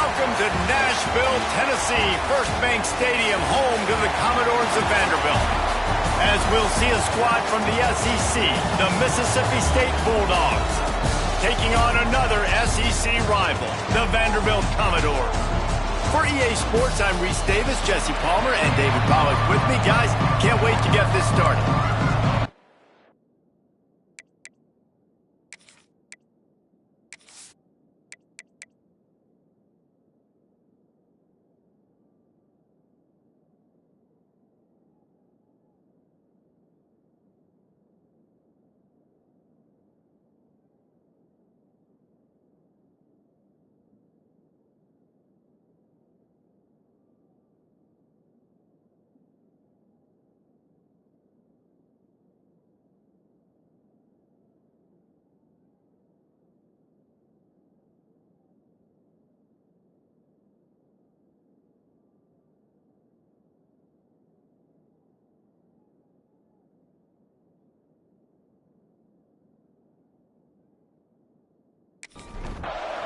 welcome to Nashville, Tennessee, First Bank Stadium, home to the Commodores of Vanderbilt. As we'll see a squad from the SEC, the Mississippi State Bulldogs, taking on another SEC rival, the Vanderbilt Commodores. For EA Sports, I'm Reese Davis, Jesse Palmer, and David Pollack with me. Guys, can't wait to get this started.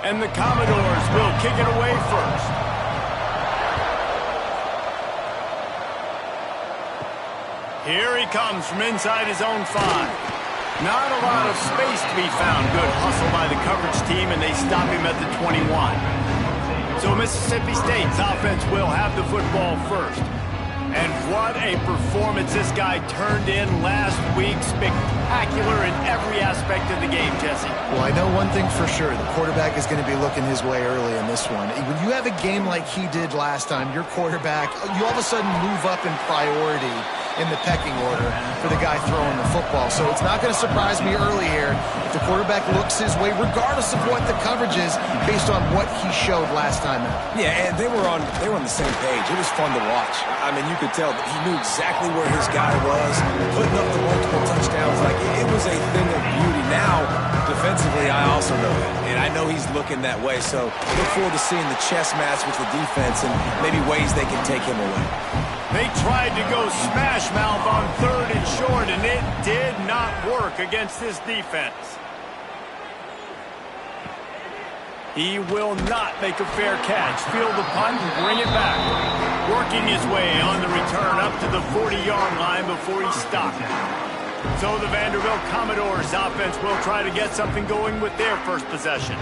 And the Commodores will kick it away first. Here he comes from inside his own 5. Not a lot of space to be found. Good hustle by the coverage team, and they stop him at the 21. So Mississippi State's offense will have the football first. And what a performance this guy turned in last week. Spectacular in every aspect of the game, Jesse. Well, I know one thing for sure. The quarterback is going to be looking his way early in this one. When you have a game like he did last time, your quarterback, you all of a sudden move up in priority in the pecking order for the guy throwing the football. So it's not going to surprise me early here if the quarterback looks his way, regardless of what the coverage is, based on what he showed last time out. Yeah, and they were on the same page. It was fun to watch. I mean, you could tell that he knew exactly where his guy was, putting up the multiple touchdowns. Like, it was a thing of beauty. Now, defensively, I also know that. And I know he's looking that way. So look forward to seeing the chess match with the defense and maybe ways they can take him away. They tried to go smash mouth on 3rd and short, and it did not work against this defense. He will not make a fair catch. Field the punt and bring it back. Working his way on the return up to the 40-yard line before he stopped. So the Vanderbilt Commodores offense will try to get something going with their first possession.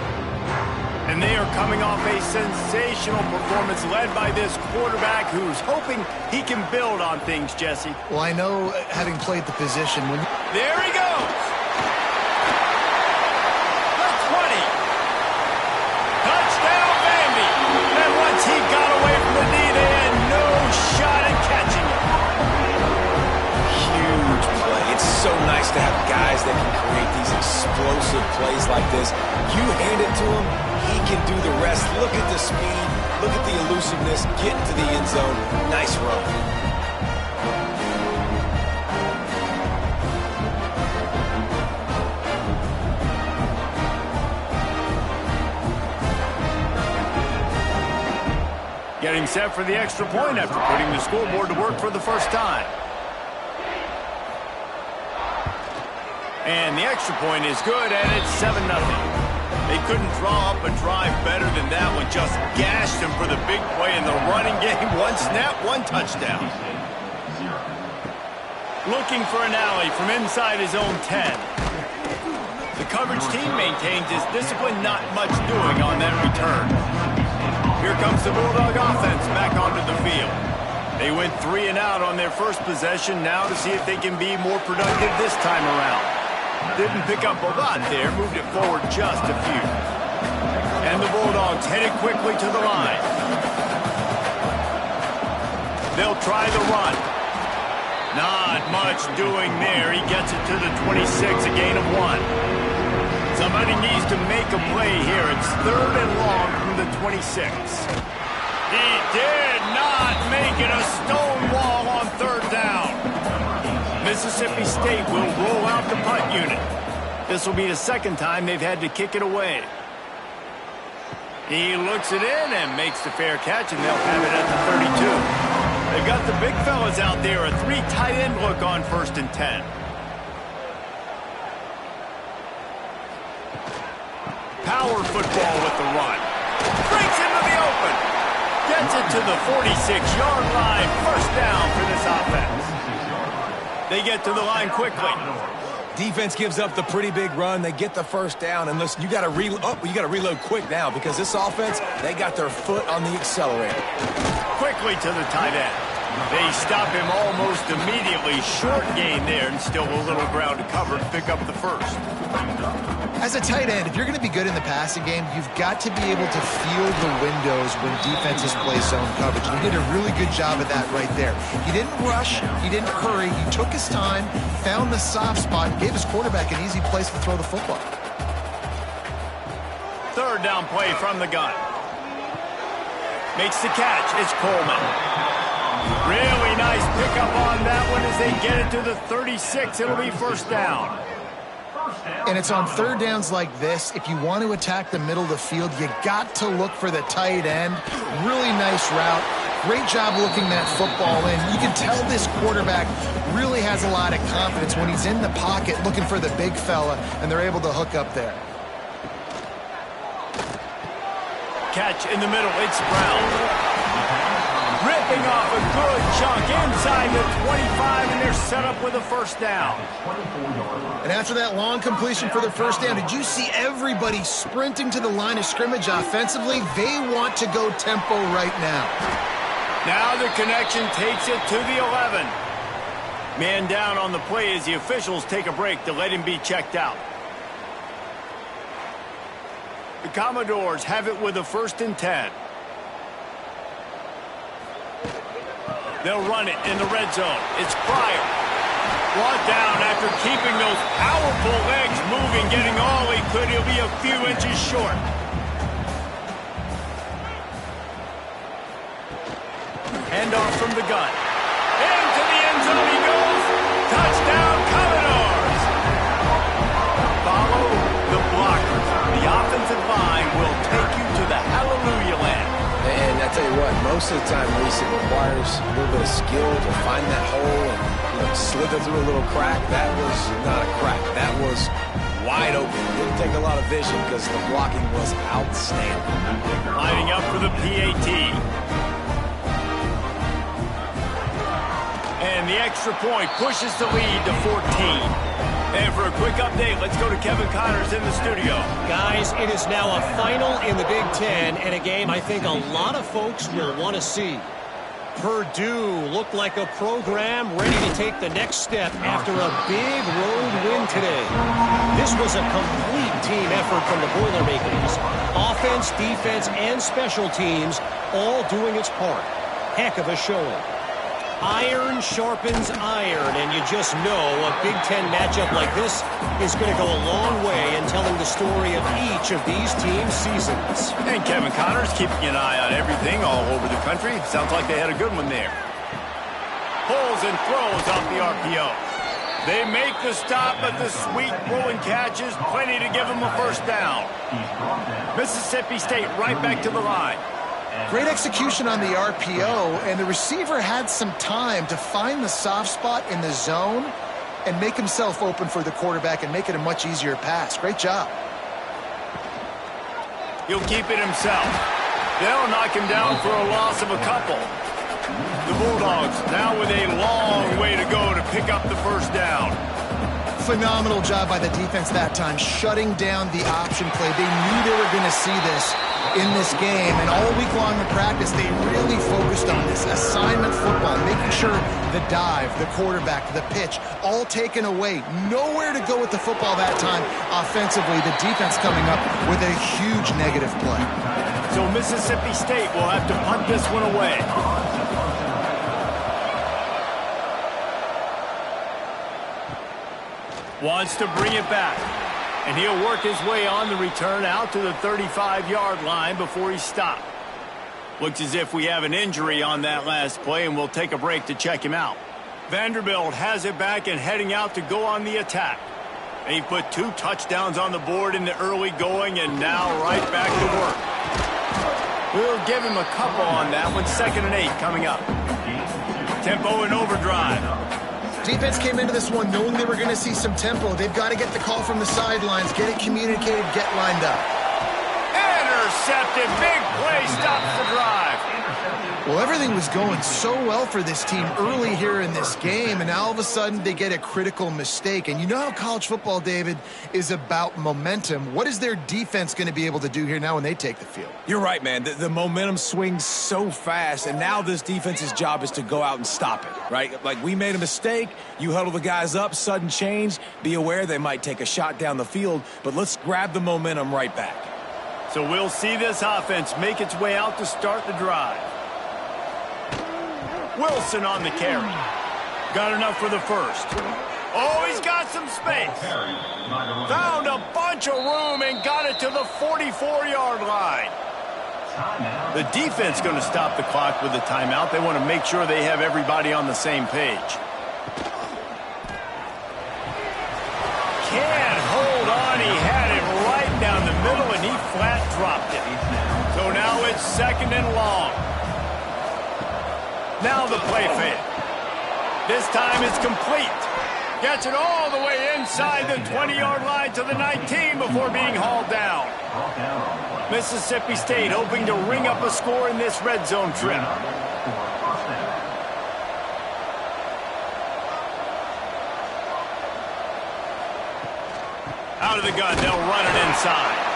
And they are coming off a sensational performance led by this quarterback who's hoping he can build on things, Jesse. Well, I know, having played the position, when... There he goes! The 20! Touchdown, Vandy! And once he got away from the knee, they had no shot at catching it. Huge play. It's so nice to have guys that can create these explosive plays like this. You hand it to him, he can do the rest. Look at the speed. Look at the elusiveness. Get into the end zone. Nice run. Getting set for the extra point after putting the scoreboard to work for the first time. And the extra point is good, and it's 7-0. They couldn't draw up a drive better than that one. Just gashed him for the big play in the running game. One snap, one touchdown. Looking for an alley from inside his own 10. The coverage team maintains his discipline, not much doing on that return. Here comes the Bulldog offense back onto the field. They went 3 and out on their first possession. Now to see if they can be more productive this time around. Didn't pick up a lot there, moved it forward just a few. And the Bulldogs headed quickly to the line. They'll try the run. Not much doing there. He gets it to the 26, a gain of 1. Somebody needs to make a play here. It's 3rd and long from the 26. He did not make it. A stone wall on 3rd down. Mississippi State will roll out the punt unit. This will be the second time they've had to kick it away. He looks it in and makes the fair catch, and they'll have it at the 32. They've got the big fellas out there, a 3 tight end look on 1st and 10. Power football with the run. Breaks into the open. Gets it to the 46-yard line. First down for this offense. They get to the line quickly. Defense gives up the pretty big run. They get the first down. And listen, you got to reload quick now because this offense, they got their foot on the accelerator. Quickly to the tight end. They stop him almost immediately. Short gain there and still a little ground to cover to pick up the first. As a tight end, if you're going to be good in the passing game, you've got to be able to feel the windows when defenses play zone coverage. And he did a really good job of that right there. He didn't rush. He didn't hurry. He took his time, found the soft spot, and gave his quarterback an easy place to throw the football. Third down play from the gun. Makes the catch. It's Coleman. Really nice pickup on that one as they get it to the 36. It'll be first down. And it's on third downs like this. If you want to attack the middle of the field, you got to look for the tight end. Really nice route. Great job looking that football in. You can tell this quarterback really has a lot of confidence when he's in the pocket looking for the big fella, and they're able to hook up there. Catch in the middle. It's Brown. Ripping off a good chunk inside the 25, and they're set up with a first down. And after that long completion for the first down, did you see everybody sprinting to the line of scrimmage offensively? They want to go tempo right now. Now the connection takes it to the 11. Man down on the play as the officials take a break to let him be checked out. The Commodores have it with a 1st and 10. They'll run it in the red zone. It's Pryor. Brought down after keeping those powerful legs moving, getting all he could. He'll be a few inches short. Handoff from the gun. Into the end zone he goes. Touchdown, Commodores. Follow the blockers. The offensive line will take you to the hallelujah land. And I tell you what, most of the time, Reese, it requires a little bit of skill to find that hole and slither through a little crack. That was not a crack. That was wide open. It didn't take a lot of vision because the blocking was outstanding. Lining up for the PAT. And the extra point pushes the lead to 14. And for a quick update, let's go to Kevin Connors in the studio. Guys, it is now a final in the Big Ten, and a game I think a lot of folks will want to see. Purdue looked like a program ready to take the next step after a big road win today. This was a complete team effort from the Boilermakers. Offense, defense, and special teams all doing its part. Heck of a showing. Iron sharpens iron, and you just know a Big Ten matchup like this is going to go a long way in telling the story of each of these teams' seasons. And Kevin Connors keeping an eye on everything all over the country. Sounds like they had a good one there. Pulls and throws off the RPO. They make the stop, but the sweet rolling catch is plenty to give them a first down. Mississippi State right back to the line. Great execution on the RPO, and the receiver had some time to find the soft spot in the zone and make himself open for the quarterback and make it a much easier pass. Great job. He'll keep it himself. They'll knock him down for a loss of a couple. The Bulldogs now with a long way to go to pick up the first down. Phenomenal job by the defense that time, shutting down the option play. They knew they were going to see this in this game, and all week long in practice, they really focused on this assignment football, making sure the dive, the quarterback, the pitch, all taken away. Nowhere to go with the football that time offensively. The defense coming up with a huge negative play. So Mississippi State will have to punt this one away. Wants to bring it back. And he'll work his way on the return out to the 35-yard line before he's stopped. Looks as if we have an injury on that last play, and we'll take a break to check him out. Vanderbilt has it back and heading out to go on the attack. They put 2 touchdowns on the board in the early going, and now right back to work. We'll give him a couple on that one. 2nd and 8 coming up. Tempo and overdrive. Defense came into this one knowing they were going to see some tempo. They've got to get the call from the sidelines, get it communicated, get lined up. Intercepted. Big play stops the drive. Well, everything was going so well for this team early here in this game, and now all of a sudden they get a critical mistake. And you know how college football, David, is about momentum. What is their defense going to be able to do here now when they take the field? You're right, man. The momentum swings so fast, and now this defense's job is to go out and stop it, right? Like, we made a mistake, you huddle the guys up, sudden change, be aware they might take a shot down the field, but let's grab the momentum right back. So we'll see this offense make its way out to start the drive. Wilson on the carry. Got enough for the first. Oh, he's got some space. Found a bunch of room and got it to the 44-yard line. The defense going to stop the clock with a timeout. They want to make sure they have everybody on the same page. Can't hold on. He had it right down the middle, and he flat dropped it. So now it's 2nd and long. Now the play fake. This time it's complete. Gets it all the way inside the 20-yard line to the 19 before being hauled down. Mississippi State hoping to ring up a score in this red zone trip. Out of the gun, they'll run it inside.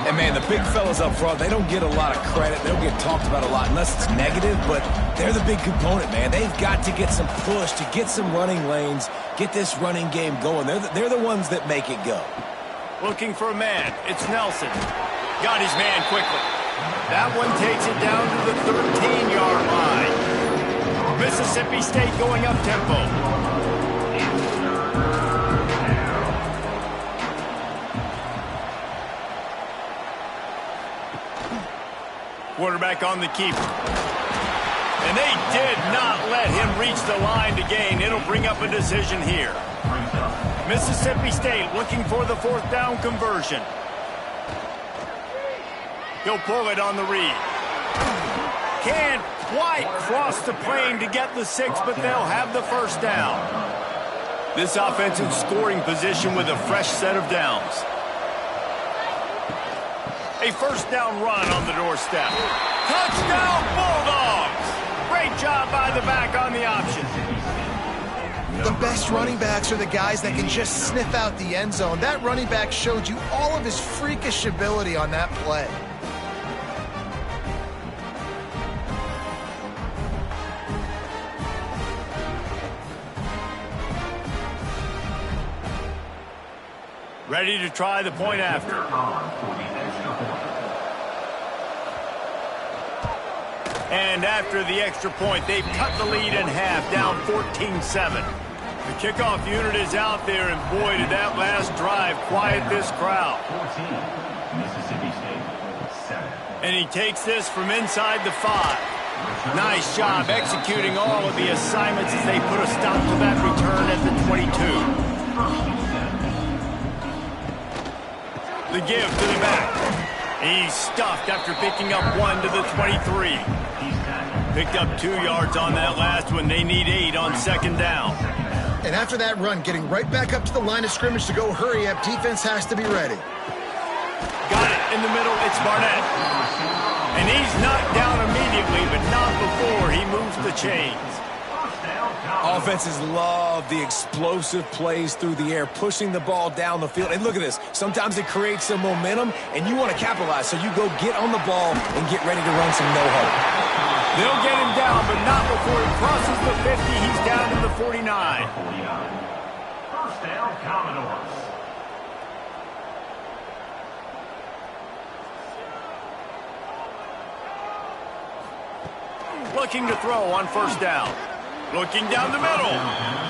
And, man, the big fellas up front, they don't get a lot of credit. They don't get talked about a lot unless it's negative, but they're the big component, man. They've got to get some push, to get some running lanes, get this running game going. They're the ones that make it go. Looking for a man. It's Nelson. Got his man quickly. That one takes it down to the 13-yard line. Mississippi State going up tempo. Quarterback on the keeper. And they did not let him reach the line to gain. It'll bring up a decision here. Mississippi State looking for the 4th down conversion. He'll pull it on the read. Can't quite cross the plane to get the 6, but they'll have the 1st down. This offensive scoring position with a fresh set of downs. A 1st down run on the doorstep. Touchdown, Bulldogs! Great job by the back on the option. The best running backs are the guys that can just sniff out the end zone. That running back showed you all of his freakish ability on that play. Ready to try the point after. And after the extra point, they've cut the lead in half, down 14-7. The kickoff unit is out there, and boy, did that last drive quiet this crowd. And he takes this from inside the 5. Nice job executing all of the assignments as they put a stop to that return at the 22. The give to the back. He's stuffed after picking up 1 to the 23. Picked up 2 yards on that last one. They need 8 on 2nd down. And after that run, getting right back up to the line of scrimmage to go hurry up, defense has to be ready. Got it in the middle. It's Barnett. And he's knocked down immediately, but not before he moves the chains. Offenses love the explosive plays through the air, pushing the ball down the field. And look at this. Sometimes it creates some momentum, and you want to capitalize. So you go get on the ball and get ready to run some no-huddle. They'll get him down, but not before he crosses the 50. He's down to the 49. 1st down, Commodores. Looking to throw on 1st down. Looking down the middle.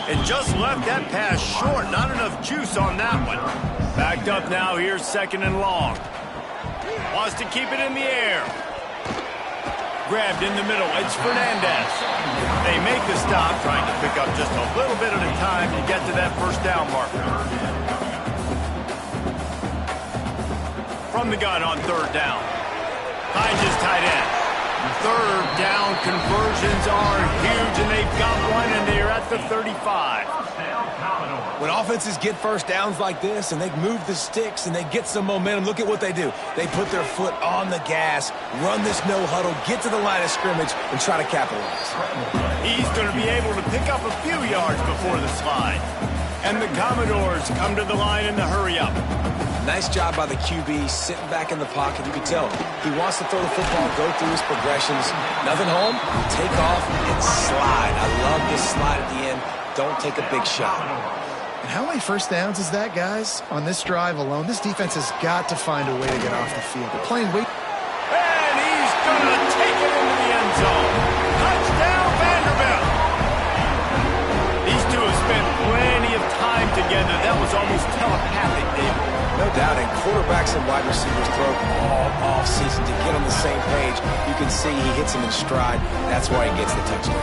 And just left that pass short. Not enough juice on that one. Backed up now. Here's 2nd and long. Wants to keep it in the air. Grabbed in the middle. It's Fernandez. They make the stop, trying to pick up just a little bit at a time to get to that 1st down marker. From the gun on 3rd down. Finds his tight end. 3rd down conversions are huge, and they've got one, and they're at the 35. 1st down, Commodores. When offenses get first downs like this and they move the sticks and they get some momentum, look at what they do. They put their foot on the gas, run this no huddle, get to the line of scrimmage, and try to capitalize. He's going to be able to pick up a few yards before the slide. And the Commodores come to the line in the hurry-up. Nice job by the QB sitting back in the pocket. You can tell he wants to throw the football, go through his progressions. Nothing home, take off, and slide. I love this slide at the end. Don't take a big shot. And how many first downs is that, guys? On this drive alone, this defense has got to find a way to get off the field. They're playing way. And he's going to take it into the end zone. Touchdown, Vanderbilt. These two have spent plenty of time together. That was almost telepathic, David. No doubt, and quarterbacks and wide receivers throw all off-season to get on the same page. You can see he hits him in stride. That's why he gets the touchdown.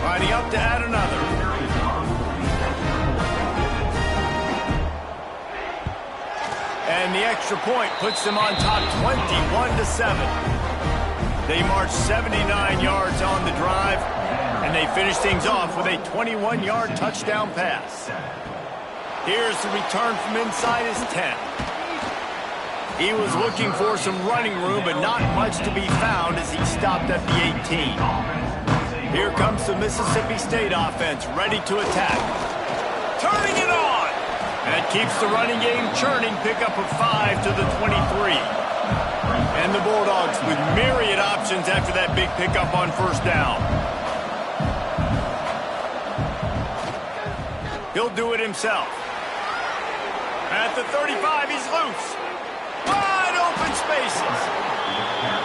Lining up to add another. And the extra point puts them on top 21-7. They march 79 yards on the drive, and they finish things off with a 21-yard touchdown pass. Here's the return from inside his 10. He was looking for some running room, but not much to be found as he stopped at the 18. Here comes the Mississippi State offense, ready to attack. Turning it on! That keeps the running game churning, pick up a 5 to the 23. And the Bulldogs with myriad options after that big pickup on first down. He'll do it himself. At the 35, he's loose. Wide open spaces.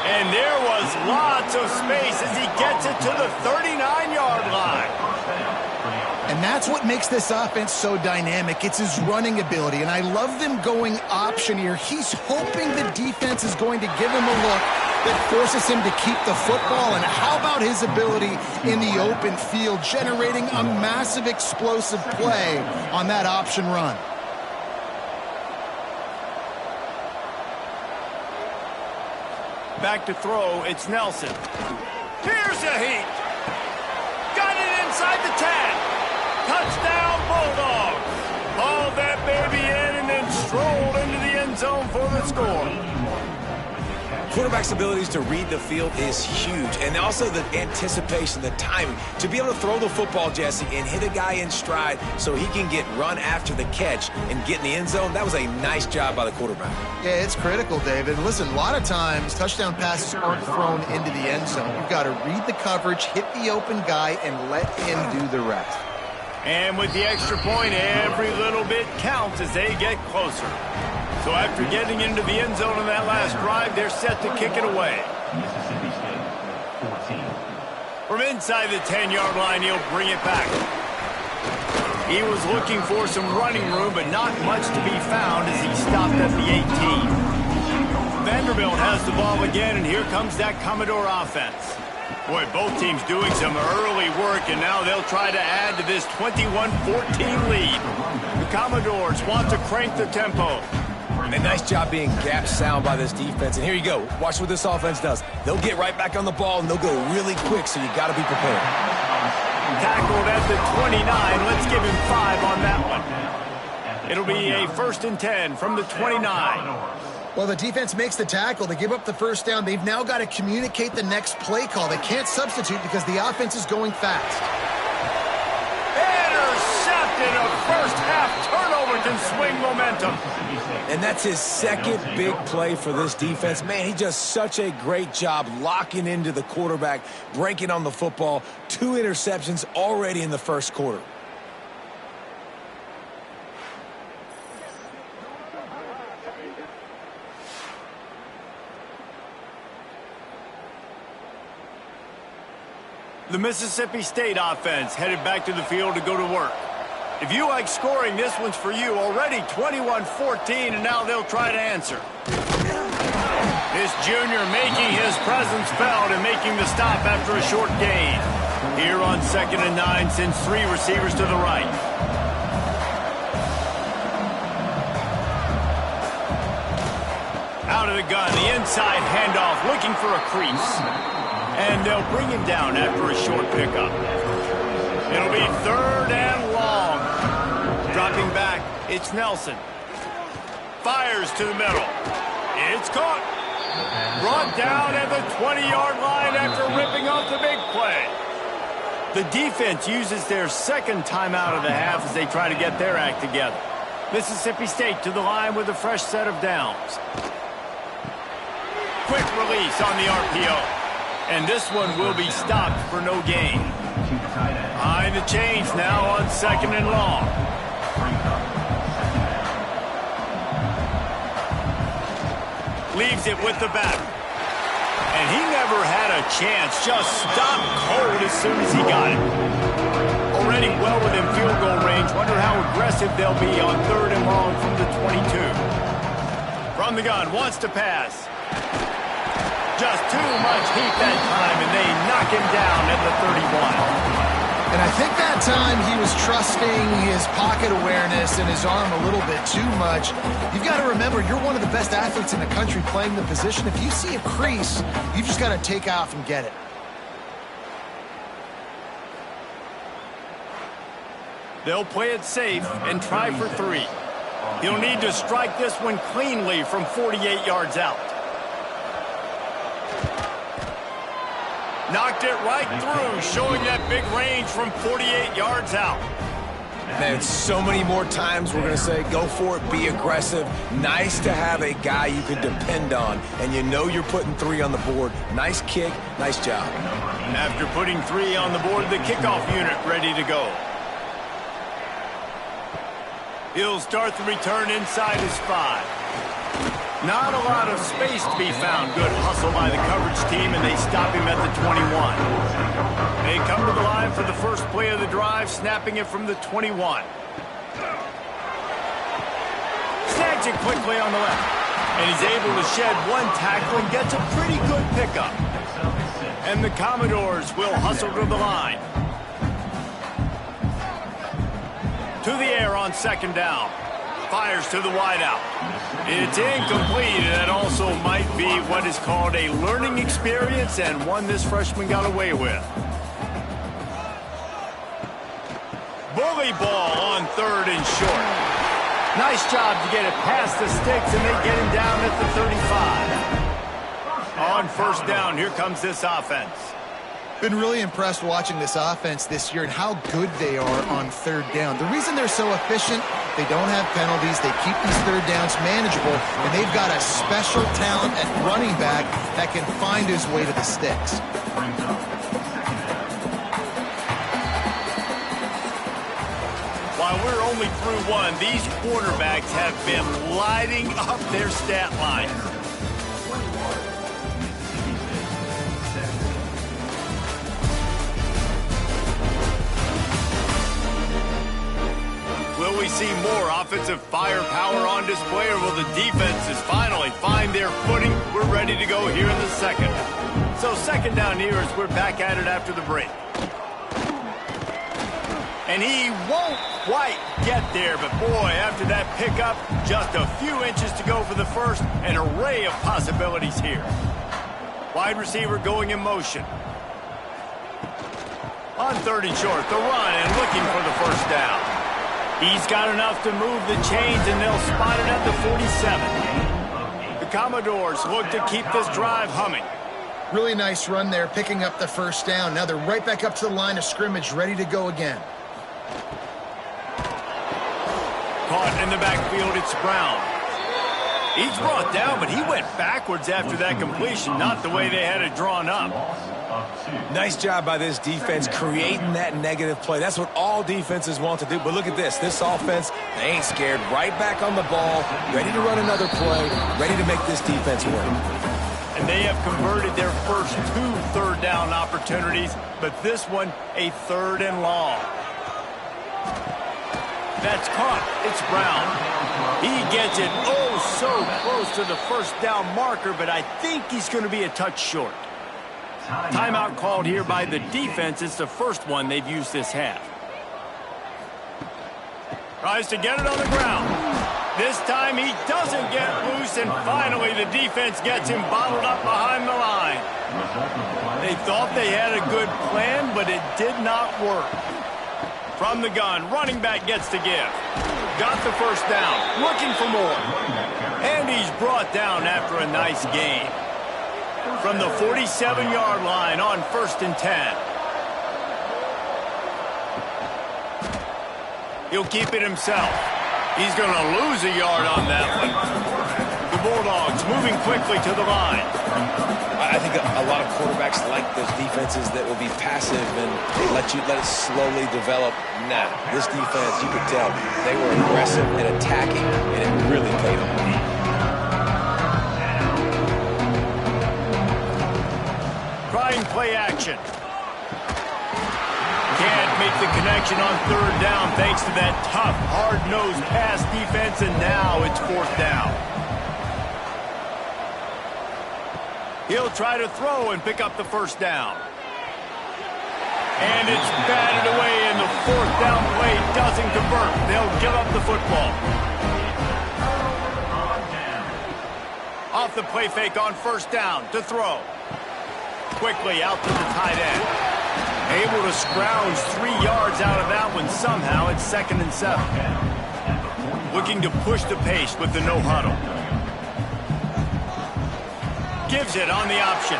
And there was lots of space as he gets it to the 39-yard line. And that's what makes this offense so dynamic. It's his running ability, and I love them going option here. He's hoping the defense is going to give him a look that forces him to keep the football. And how about his ability in the open field, generating a massive explosive play on that option run? Back to throw, it's Nelson. Here's a heat. Got it inside the 10. Touchdown, Bulldogs. Hauled that baby in and then strolled into the end zone for the score. Quarterback's abilities to read the field is huge, and also the anticipation, the timing. To be able to throw the football, Jesse, and hit a guy in stride so he can get run after the catch and get in the end zone, that was a nice job by the quarterback. Yeah, it's critical, David. Listen, a lot of times touchdown passes aren't thrown into the end zone. You've got to read the coverage, hit the open guy, and let him do the rest. And with the extra point, every little bit counts as they get closer. So after getting into the end zone on that last drive, they're set to kick it away. From inside the 10-yard line, he'll bring it back. He was looking for some running room, but not much to be found as he stopped at the 18. Vanderbilt has the ball again, and here comes that Commodore offense. Boy, both teams doing some early work, and now they'll try to add to this 21-14 lead. The Commodores want to crank the tempo. And nice job being gap sound by this defense. And here you go. Watch what this offense does. They'll get right back on the ball, and they'll go really quick, so you got to be prepared. Tackled at the 29. Let's give him 5 on that one. It'll be a 1st and 10 from the 29. Well, the defense makes the tackle. They give up the first down. They've now got to communicate the next play call. They can't substitute because the offense is going fast. Intercepted. A first-half turnover can swing momentum. And that's his second big play for this defense. Man, he does such a great job locking into the quarterback, breaking on the football. 2 interceptions already in the first quarter. The Mississippi State offense headed back to the field to go to work. If you like scoring, this one's for you. Already 21-14, and now they'll try to answer. This junior making his presence felt and making the stop after a short gain. Here on 2nd and 9, sends 3 receivers to the right. Out out of the gun. The inside handoff, looking for a crease. And they'll bring him down after a short pickup. It'll be 3rd and long. Dropping back, it's Nelson. Fires to the middle. It's caught. Brought down at the 20-yard line after ripping off the big play. The defense uses their second timeout of the half as they try to get their act together. Mississippi State to the line with a fresh set of downs. Quick release on the RPO. And this one will be stopped for no gain. Behind the chains now on 2nd and long. Leaves it with the back. And he never had a chance. Just stopped cold as soon as he got it. Already well within field goal range. Wonder how aggressive they'll be on 3rd and long from the 22. From the gun, wants to pass. Just too much heat that time, and they knock him down at the 31. And I think that time he was trusting his pocket awareness and his arm a little bit too much. You've got to remember, you're one of the best athletes in the country playing the position. If you see a crease, you've just got to take off and get it. They'll play it safe and try for 3. He'll need to strike this one cleanly from 48 yards out. Knocked it right through, showing that big range from 48 yards out. Man, so many more times we're going to say, go for it, be aggressive. Nice to have a guy you can depend on, and you know you're putting 3 on the board. Nice kick, nice job. After putting 3 on the board, the kickoff unit ready to go. He'll start the return inside his 5. Not a lot of space to be found. Good hustle by the coverage team, and they stop him at the 21. They come to the line for the first play of the drive, snapping it from the 21. Snags it quickly on the left. And he's able to shed 1 tackle and gets a pretty good pickup. And the Commodores will hustle to the line. To the air on 2nd down. Fires to the wideout. It's incomplete, and that also might be what is called a learning experience, and one this freshman got away with. Bully ball on 3rd and short. Nice job to get it past the sticks, and they get him down at the 35. On 1st down, here comes this offense. Been really impressed watching this offense this year and how good they are on 3rd down. The reason they're so efficient, they don't have penalties, they keep these 3rd downs manageable, and they've got a special talent at running back that can find his way to the sticks. While we're only through 1, these quarterbacks have been lighting up their stat line. Will we see more offensive firepower on display, or will the defenses finally find their footing? We're ready to go here in the 2nd. So 2nd down here as we're back at it after the break. And he won't quite get there, but boy, after that pickup, just a few inches to go for the first. An array of possibilities here. Wide receiver going in motion. On 3rd and short, the run and looking for the 1st down. He's got enough to move the chains, and they'll spot it at the 47. The Commodores look to keep this drive humming. Really nice run there, picking up the 1st down. Now they're right back up to the line of scrimmage, ready to go again. Caught in the backfield, it's Brown. He's brought down, but he went backwards after that completion, not the way they had it drawn up. Nice job by this defense creating that negative play. That's what all defenses want to do. But look at this. This offense, they ain't scared. Right back on the ball, ready to run another play, ready to make this defense work. And they have converted their first 2 3rd down opportunities, but this one a 3rd and long. That's caught. It's Brown. He gets it oh so close to the 1st down marker, but I think he's going to be a touch short. Timeout called here by the defense. It's the first one they've used this half. Tries to get it on the ground. This time he doesn't get loose, and finally the defense gets him bottled up behind the line. They thought they had a good plan, but it did not work. From the gun, running back gets to give. Got the first down, looking for more. And he's brought down after a nice gain. From the 47-yard line on 1st and 10. He'll keep it himself. He's going to lose a yard on that one. The Bulldogs moving quickly to the line. I think a lot of quarterbacks like those defenses that will be passive and let it slowly develop. Nah, this defense, you could tell, they were aggressive and attacking, and it really paid off. Trying play action. Can't make the connection on 3rd down thanks to that tough, hard-nosed pass defense, and now it's 4th down. He'll try to throw and pick up the first down. And it's batted away, and the 4th down play doesn't convert. They'll give up the football. Off the play fake on 1st down to throw. Quickly out to the tight end. Able to scrounge 3 yards out of that one somehow. It's 2nd and 7. Looking to push the pace with the no huddle. Gives it on the option.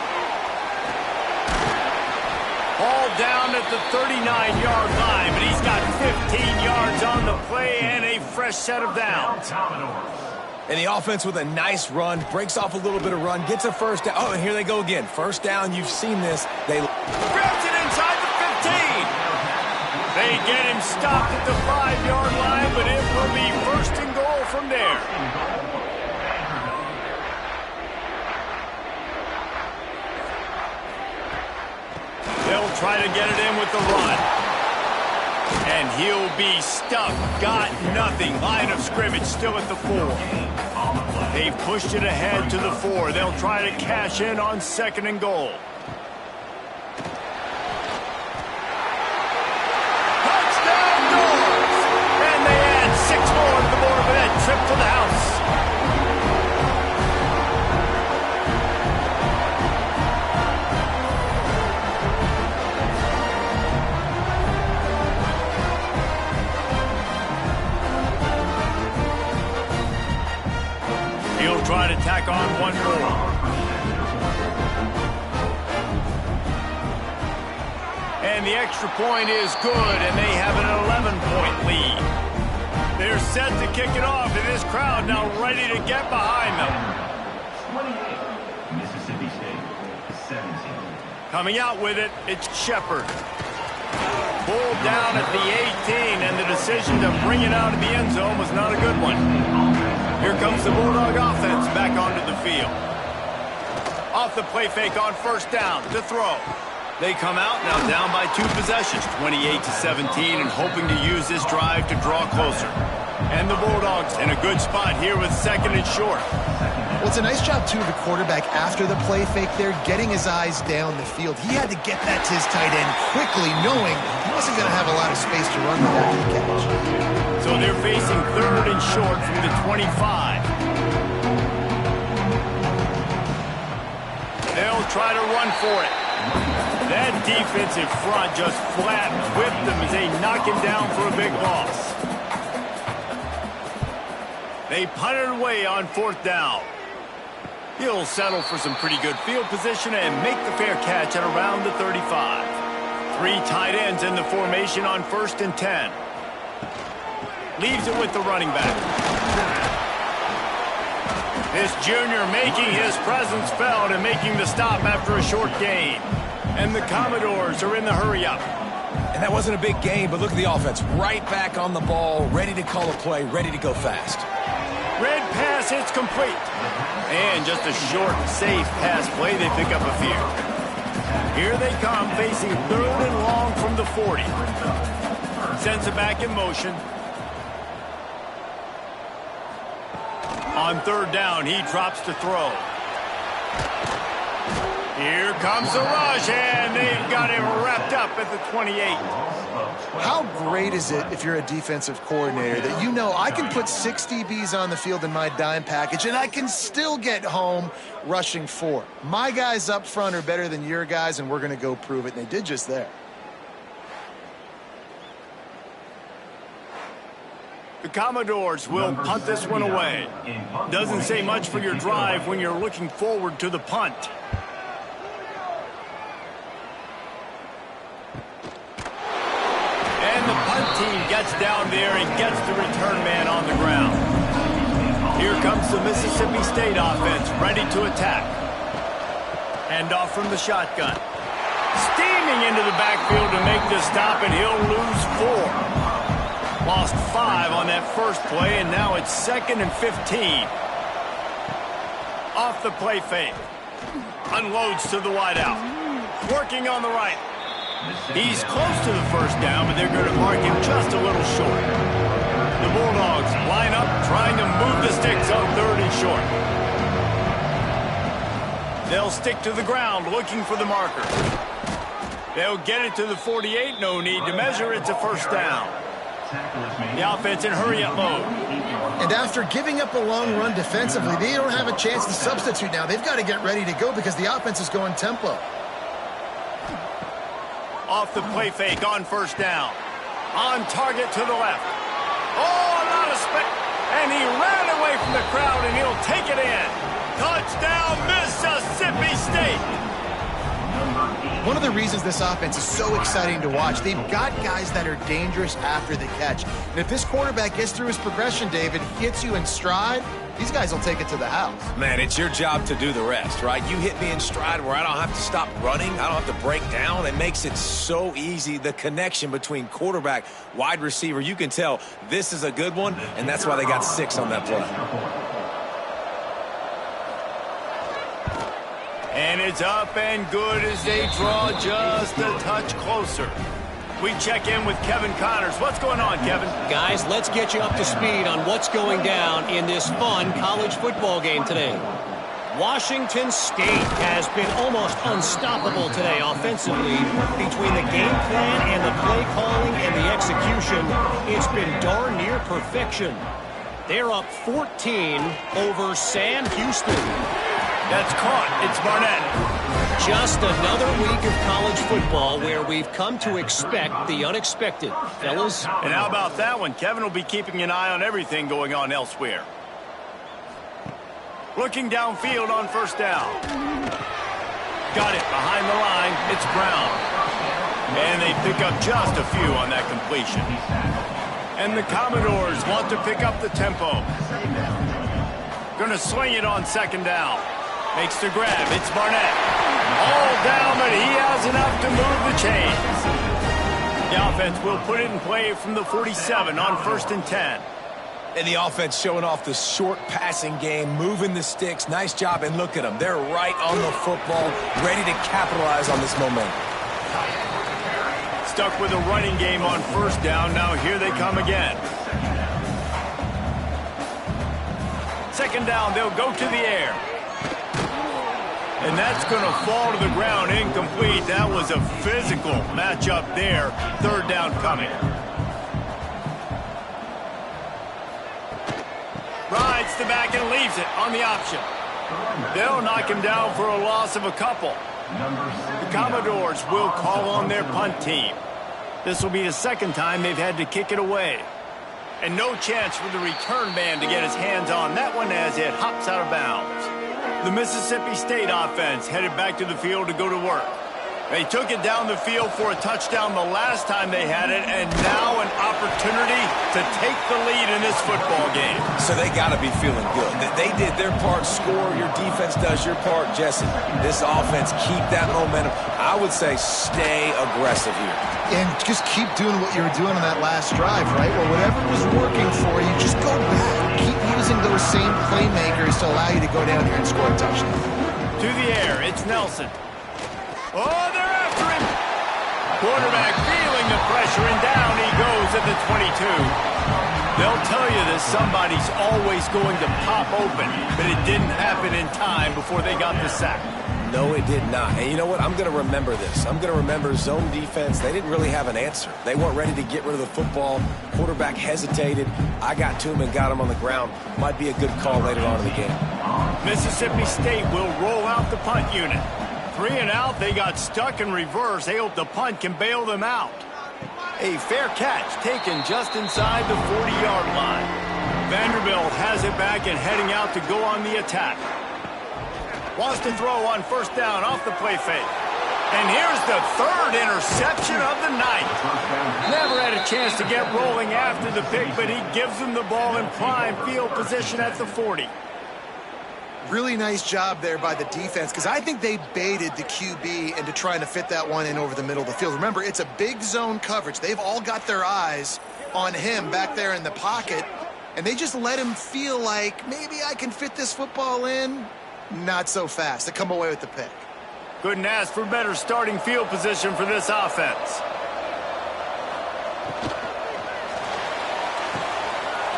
Ball down at the 39-yard line, but he's got 15 yards on the play and a fresh set of downs. And the offense with a nice run, breaks off a little bit of run, gets a first down. Oh, and here they go again. First down, you've seen this. They grabs it inside the 15. They get him stopped at the 5-yard line, but it will be 1st and goal from there. They'll try to get it in with the run. And he'll be stuck. Got nothing. Line of scrimmage still at the 4. They've pushed it ahead to the 4. They'll try to cash in on 2nd and goal. Touchdown Dogs! And they add 6 more to the board for that trip to the house. He'll try to tack on 1 more. And the extra point is good, and they have an 11-point lead. They're set to kick it off, and this crowd now ready to get behind them. 28, Mississippi State, 17. Coming out with it, it's Shepard. Pulled down at the 18, and the decision to bring it out of the end zone was not a good one. Here comes the Bulldog offense back onto the field. Off the play fake on 1st down to throw. They come out now down by 2 possessions, 28-17, and hoping to use this drive to draw closer. And the Bulldogs in a good spot here with 2nd and short. Well, it's a nice job, too, of the quarterback after the play fake there, getting his eyes down the field. He had to get that to his tight end quickly, knowing he wasn't going to have a lot of space to run with after the catch. So they're facing 3rd and short from the 25. They'll try to run for it. That defensive front just flat whipped them as they knock him down for a big loss. They punt it away on 4th down. He'll settle for some pretty good field position and make the fair catch at around the 35. 3 tight ends in the formation on 1st and 10. Leaves it with the running back. This junior making his presence felt and making the stop after a short gain. And the Commodores are in the hurry-up. And that wasn't a big game, but look at the offense. Right back on the ball, ready to call a play, ready to go fast. Red pass hits complete. And just a short, safe pass play, they pick up a few. Here they come, facing 3rd and long from the 40. Sends it back in motion. On 3rd down, he drops to throw. Here comes the rush, and they've got him wrapped up. up at the 28. How great is it if you're a defensive coordinator that you know I can put 6 DBs on the field in my dime package and I can still get home rushing 4. My guys up front are better than your guys, and we're going to go prove it. And they did just there. The Commodores will punt this one away. Doesn't say much for your drive when you're looking forward to the punt. And the punt team gets down there and gets the return man on the ground. Here comes the Mississippi State offense, ready to attack. Hand off from the shotgun. Steaming into the backfield to make the stop, and he'll lose 4. Lost 5 on that first play, and now it's 2nd and 15. Off the play fake. Unloads to the wideout. Working on the right. He's close to the first down, but they're going to mark him just a little short. The Bulldogs line up, trying to move the sticks on 3rd and short. They'll stick to the ground, looking for the marker. They'll get it to the 48. No need to measure. It's a first down. The offense in hurry-up mode. And after giving up a long run defensively, they don't have a chance to substitute now. They've got to get ready to go because the offense is going tempo. Off the play fake on first down. On target to the left. Oh, a lot of space. And he ran away from the crowd, and he'll take it in. Touchdown, Mississippi State. One of the reasons this offense is so exciting to watch, they've got guys that are dangerous after the catch. And if this quarterback gets through his progression, David, hits you in stride, these guys will take it to the house. Man, it's your job to do the rest, right? You hit me in stride where I don't have to stop running. I don't have to break down. It makes it so easy. The connection between quarterback, wide receiver, you can tell this is a good one, and that's why they got 6 on that play. And it's up and good as they draw just a touch closer. We check in with Kevin Connors. What's going on, Kevin? Guys, let's get you up to speed on what's going down in this fun college football game today. Washington State has been almost unstoppable today offensively. Between the game plan and the play calling and the execution, it's been darn near perfection. They're up 14 over Sam Houston. That's caught. It's Barnett. Just another week of college football where we've come to expect the unexpected, fellas. And how about that one? Kevin will be keeping an eye on everything going on elsewhere. Looking downfield on first down. Got it behind the line. It's Brown. And they pick up just a few on that completion. And the Commodores want to pick up the tempo. Going to swing it on 2nd down. Makes the grab. It's Barnett. All down, but he has enough to move the chains. The offense will put it in play from the 47 on 1st and 10. And the offense showing off the short passing game, moving the sticks. Nice job, and look at them. They're right on the football, ready to capitalize on this momentum. Stuck with a running game on 1st down. Now here they come again. 2nd down, they'll go to the air. And that's going to fall to the ground, incomplete. That was a physical matchup there. 3rd down coming. Rides the back and leaves it on the option. They'll knock him down for a loss of a couple. The Commodores will call on their punt team. This will be the 2nd time they've had to kick it away. And no chance for the return man to get his hands on that one as it hops out of bounds. The Mississippi State offense headed back to the field to go to work. They took it down the field for a touchdown the last time they had it, and now an opportunity to take the lead in this football game. So they got to be feeling good. They did their part, score, your defense does your part. Jesse, this offense, keep that momentum. I would say stay aggressive here. And just keep doing what you were doing on that last drive, right? Well, whatever was working for you, just go back. Keep using those same playmakers to allow you to go down here and score a touchdown. To the air, it's Nelson. Oh, they're after him. Quarterback feeling the pressure, and down he goes at the 22. They'll tell you that somebody's always going to pop open, but it didn't happen in time before they got the sack. No, it did not. And you know what? I'm going to remember this. I'm going to remember zone defense. They didn't really have an answer. They weren't ready to get rid of the football. Quarterback hesitated. I got to him and got him on the ground. Might be a good call later on in the game. Mississippi State will roll out the punt unit. 3 and out. They got stuck in reverse. They hope the punt can bail them out. A fair catch taken just inside the 40-yard line. Vanderbilt has it back and heading out to go on the attack. Wants to throw on first down off the play fake. And here's the third interception of the night. Never had a chance to get rolling after the pick, but he gives them the ball in prime field position at the 40. Really nice job there by the defense, because I think they baited the QB into trying to fit that one in over the middle of the field. Remember, it's a big zone coverage. They've all got their eyes on him back there in the pocket, and they just let him feel like, maybe I can fit this football in. Not so fast. They come away with the pick. Couldn't ask for better starting field position for this offense.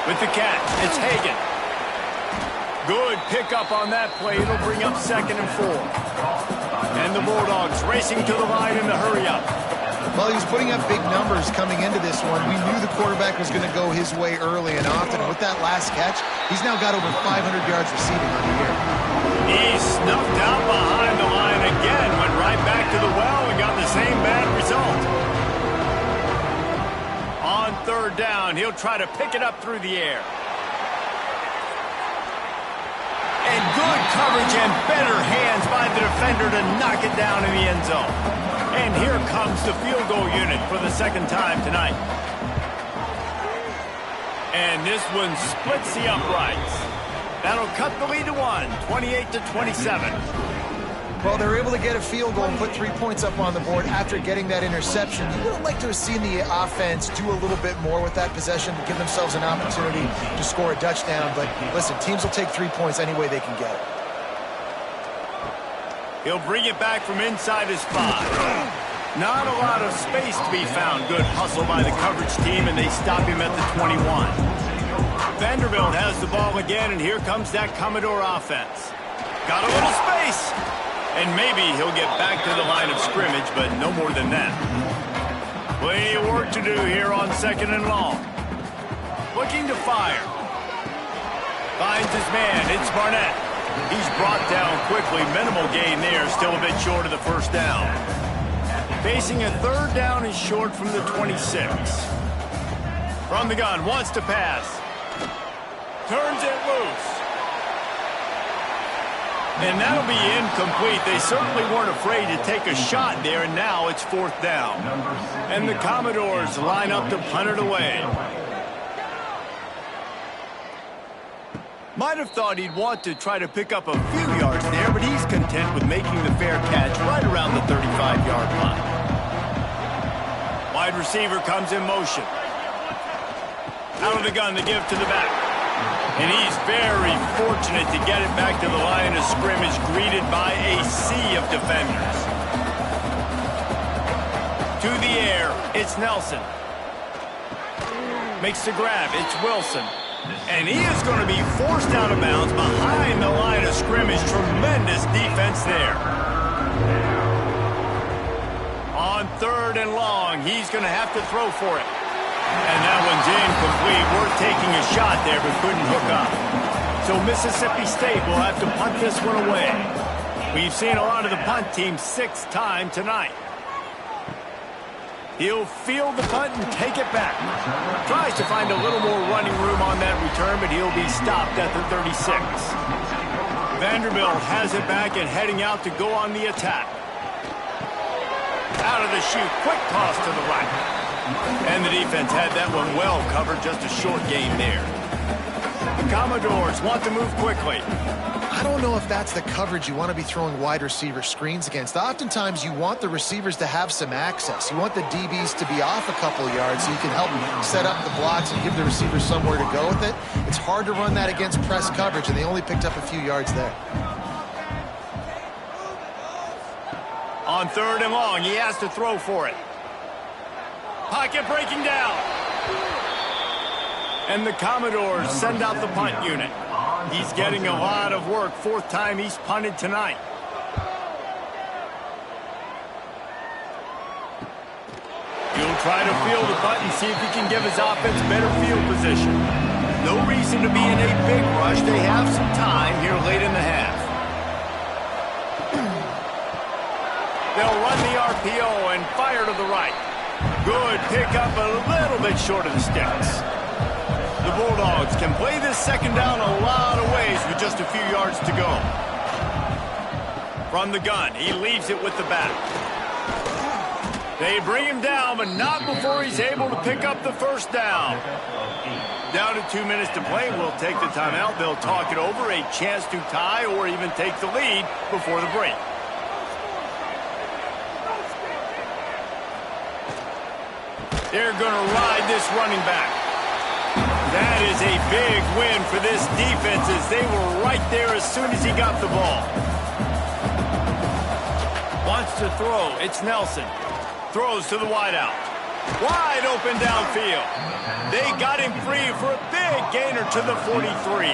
With the catch, it's Hagan. Good pickup on that play. It'll bring up 2nd and 4. And the Bulldogs racing to the line in the hurry-up. Well, he was putting up big numbers coming into this one. We knew the quarterback was going to go his way early and often. And with that last catch, he's now got over 500 yards receiving on the year. He snuffed out behind the line again, went right back to the well and got the same bad result. On 3rd down, he'll try to pick it up through the air. And good coverage and better hands by the defender to knock it down in the end zone. And here comes the field goal unit for the 2nd time tonight. And this one splits the uprights. That'll cut the lead to 1, 28-27. Well, they were able to get a field goal and put 3 points up on the board after getting that interception. You would have liked to have seen the offense do a little bit more with that possession to give themselves an opportunity to score a touchdown. But listen, teams will take 3 points any way they can get it. He'll bring it back from inside his 5. Not a lot of space to be found. Good hustle by the coverage team, and they stop him at the 21. Vanderbilt has the ball again, and here comes that Commodore offense. Got a little space. And maybe he'll get back to the line of scrimmage, but no more than that. Plenty of work to do here on 2nd and long. Looking to fire. Finds his man. It's Barnett. He's brought down quickly. Minimal gain there. Still a bit short of the first down. Facing a 3rd down and short from the 26. From the gun. Wants to pass. Turns it loose. And that'll be incomplete. They certainly weren't afraid to take a shot there, and now it's 4th down. And the Commodores line up to punt it away. Might have thought he'd want to try to pick up a few yards there, but he's content with making the fair catch right around the 35-yard line. Wide receiver comes in motion. Out of the gun, the give to the back. And he's very fortunate to get it back to the line of scrimmage, greeted by a sea of defenders. To the air, it's Nelson. Makes the grab, it's Wilson. And he is going to be forced out of bounds behind the line of scrimmage. Tremendous defense there. On 3rd and long, he's going to have to throw for it. And that one's incomplete. Worth taking a shot there, but couldn't hook up. So Mississippi State will have to punt this one away. We've seen a lot of the punt team 6th time tonight. He'll field the punt and take it back. Tries to find a little more running room on that return, but he'll be stopped at the 36. Vanderbilt has it back and heading out to go on the attack. Out of the chute, quick toss to the right. And the defense had that one well covered, just a short game there. The Commodores want to move quickly. I don't know if that's the coverage you want to be throwing wide receiver screens against. Oftentimes, you want the receivers to have some access. You want the DBs to be off a couple yards so you can help set up the blocks and give the receivers somewhere to go with it. It's hard to run that against press coverage, and they only picked up a few yards there. On 3rd and long, he has to throw for it. Pocket breaking down. And the Commodores send out the punt unit. He's getting a lot of work. 4th time he's punted tonight. try to feel the button, see if he can give his offense better field position. No reason to be in a big rush. They have some time here late in the half. They'll run the RPO and fire to the right. Good pickup, a little bit short of the sticks. The Bulldogs can play this second down a lot of ways with just a few yards to go. From the gun, he leaves it with the back. They bring him down, but not before he's able to pick up the first down. Down to 2 minutes to play. We'll take the timeout. They'll talk it over, a chance to tie or even take the lead before the break. They're going to ride this running back. That is a big win for this defense as they were right there as soon as he got the ball. Wants to throw. It's Nelson. Throws to the wideout. Wide open downfield. They got him free for a big gainer to the 43.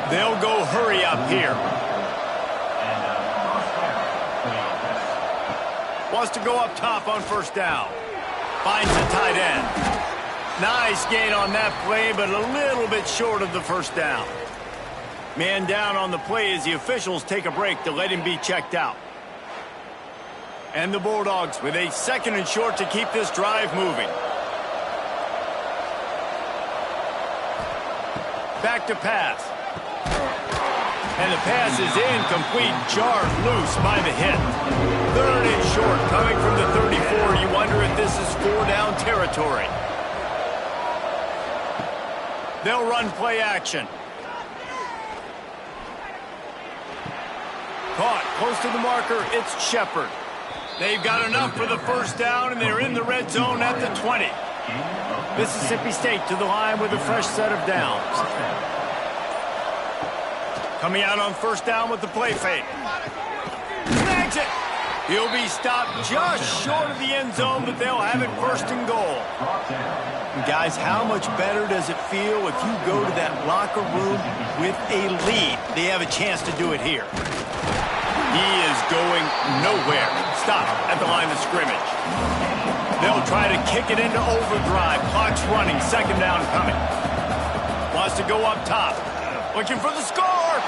They'll go hurry up here. Wants to go up top on first down. Finds the tight end. Nice gain on that play, but a little bit short of the first down. Man down on the play as the officials take a break to let him be checked out. And the Bulldogs with a second and short to keep this drive moving. Back to pass. And the pass is incomplete, jarred loose by the hit. Third and short, coming from the 34. You wonder if this is 4-down territory. They'll run play action. Caught close to the marker. It's Shepard. They've got enough for the first down, and they're in the red zone at the 20. Mississippi State to the line with a fresh set of downs. Coming out on first down with the play fake. Snags it. He'll be stopped just short of the end zone, but they'll have it first and goal. And guys, how much better does it feel if you go to that locker room with a lead? They have a chance to do it here. He is going nowhere. Stop at the line of scrimmage. They'll try to kick it into overdrive. Clock's running. Second down coming. Wants to go up top. Looking for the score.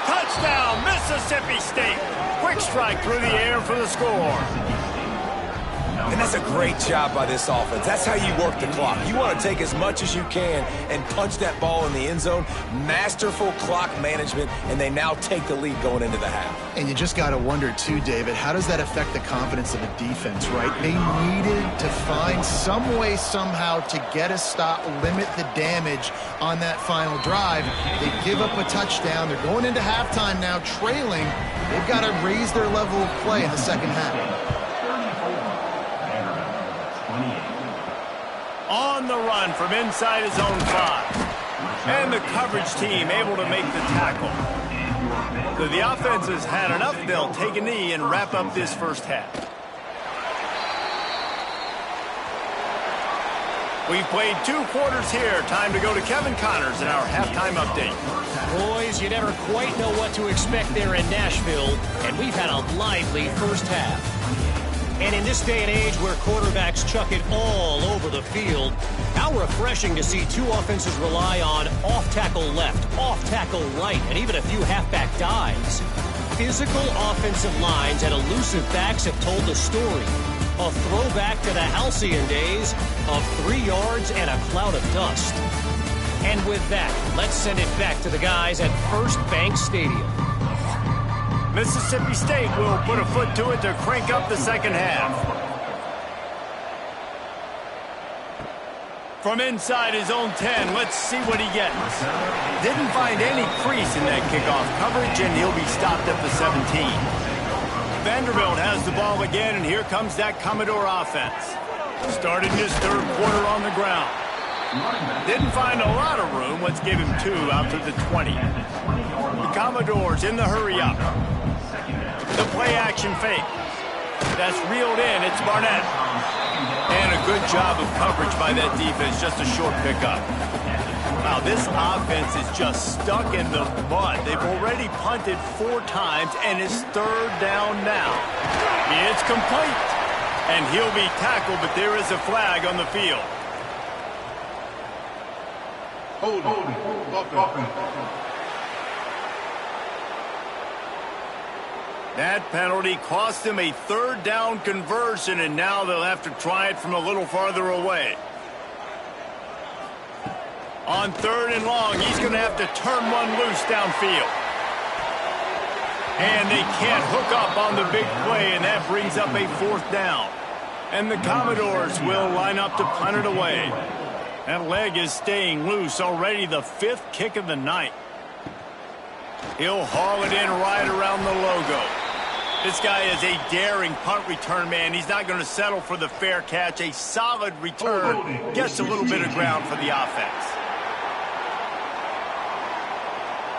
Touchdown, Mississippi State. Quick strike through the air for the score. And that's a great job by this offense. That's how you work the clock. You want to take as much as you can and punch that ball in the end zone. Masterful clock management, and they now take the lead going into the half. And you just got to wonder, too, David, how does that affect the confidence of a defense, right? They needed to find some way, somehow, to get a stop, limit the damage on that final drive. They give up a touchdown. They're going into halftime now, trailing. They've got to raise their level of play in the second half. On the run from inside his own 5. And the coverage team able to make the tackle. So the offense has had enough. They'll take a knee and wrap up this first half. We've played 2 quarters here. Time to go to Kevin Connors in our halftime update. Boys, you never quite know what to expect there in Nashville, and we've had a lively first half. And in this day and age where quarterbacks chuck it all over the field, how refreshing to see 2 offenses rely on off-tackle left, off-tackle right, and even a few halfback dives. Physical offensive lines and elusive backs have told the story. A throwback to the halcyon days of 3 yards and a cloud of dust. And with that, let's send it back to the guys at First Bank Stadium. Mississippi State will put a foot to it to crank up the second half. From inside his own 10, let's see what he gets. Didn't find any crease in that kickoff coverage, and he'll be stopped at the 17. Vanderbilt has the ball again, and here comes that Commodore offense. Started his third quarter on the ground. Didn't find a lot of room. Let's give him 2 out to the 20. The Commodores in the hurry up. The play action fake. That's reeled in. It's Barnett. And a good job of coverage by that defense. Just a short pickup. Wow, this offense is just stuck in the mud. They've already punted 4 times, and it's third down now. It's complete. And he'll be tackled, but there is a flag on the field. That penalty cost him a third down conversion, and now they'll have to try it from a little farther away. On 3rd and long, he's going to have to turn one loose downfield. And they can't hook up on the big play, and that brings up a 4th down. And the Commodores will line up to punt it away. That leg is staying loose, already the 5th kick of the night. He'll haul it in right around the logo. This guy is a daring punt return man. He's not going to settle for the fair catch. A solid return gets a little bit of ground for the offense.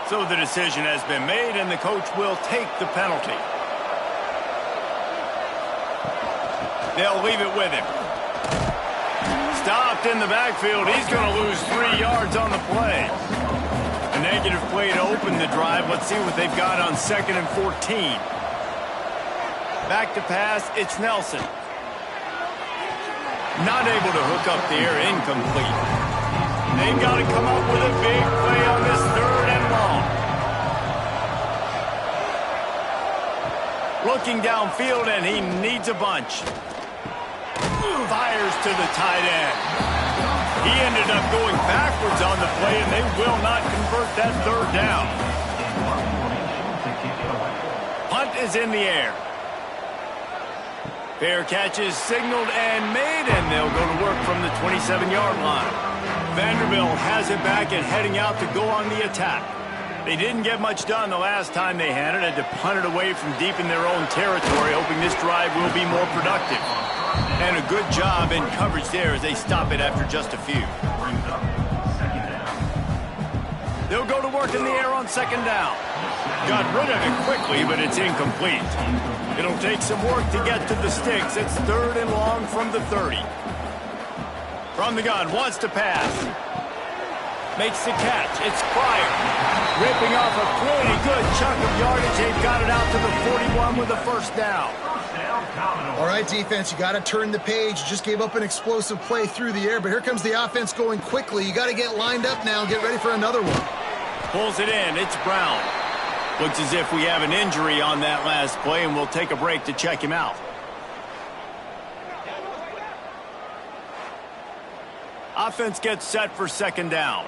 So the decision has been made, and the coach will take the penalty. They'll leave it with him. Stopped in the backfield. He's going to lose 3 yards on the play. A negative play to open the drive. Let's see what they've got on 2nd and 14. Back to pass. It's Nelson. Not able to hook up there. Incomplete. They've got to come up with a big play on this 3rd and long. Looking downfield, and he needs a bunch. Fires to the tight end. He ended up going backwards on the play, and they will not convert that 3rd down. Punt is in the air. Fair catch is signaled and made, and they'll go to work from the 27-yard line. Vanderbilt has it back and heading out to go on the attack. They didn't get much done the last time they had it. Had to punt it away from deep in their own territory, hoping this drive will be more productive. And a good job in coverage there as they stop it after just a few. They'll go to work in the air on 2nd down. Got rid of it quickly, but it's incomplete. It'll take some work to get to the sticks. It's 3rd and long from the 30. From the gun, wants to pass. Makes the catch. It's Pryor. Ripping off a pretty good chunk of yardage. They've got it out to the 41 with a 1st down. All right, defense, you got to turn the page. You just gave up an explosive play through the air, but here comes the offense going quickly. You got to get lined up now and get ready for another one. Pulls it in. It's Brown. Looks as if we have an injury on that last play, and we'll take a break to check him out. Offense gets set for 2nd down.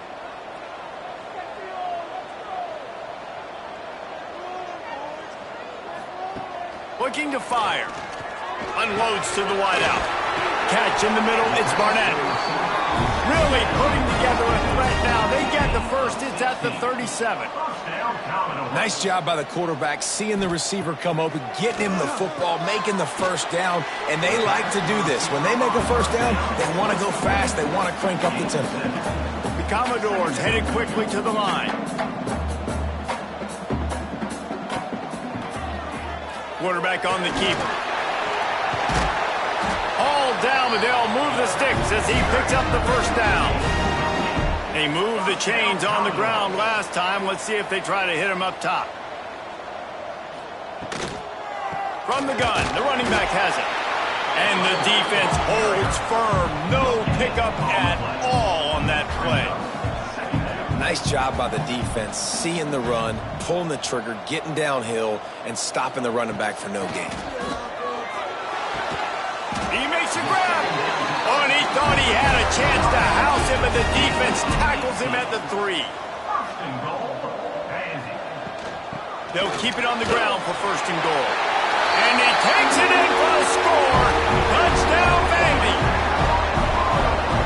Looking to fire. Unloads to the wideout. Catch in the middle. It's Barnett. Really putting together a threat now. They get the 1st. It's at the 37. Nice job by the quarterback, seeing the receiver come open, getting him the football, making the 1st down, and they like to do this. When they make a 1st down, they want to go fast. They want to crank up the tempo. The Commodores headed quickly to the line. Quarterback on the keeper. All down, but they'll move the sticks as he picks up the 1st down. They moved the chains on the ground last time. Let's see if they try to hit him up top. From the gun, the running back has it. And the defense holds firm. No pickup at all on that play. Nice job by the defense, seeing the run, pulling the trigger, getting downhill, and stopping the running back for no gain. He makes a grab. Oh, and he thought he had a chance to house him, but the defense tackles him at the 3. They'll keep it on the ground for 1st and goal. And he takes it in for the score. Touchdown, Vandy.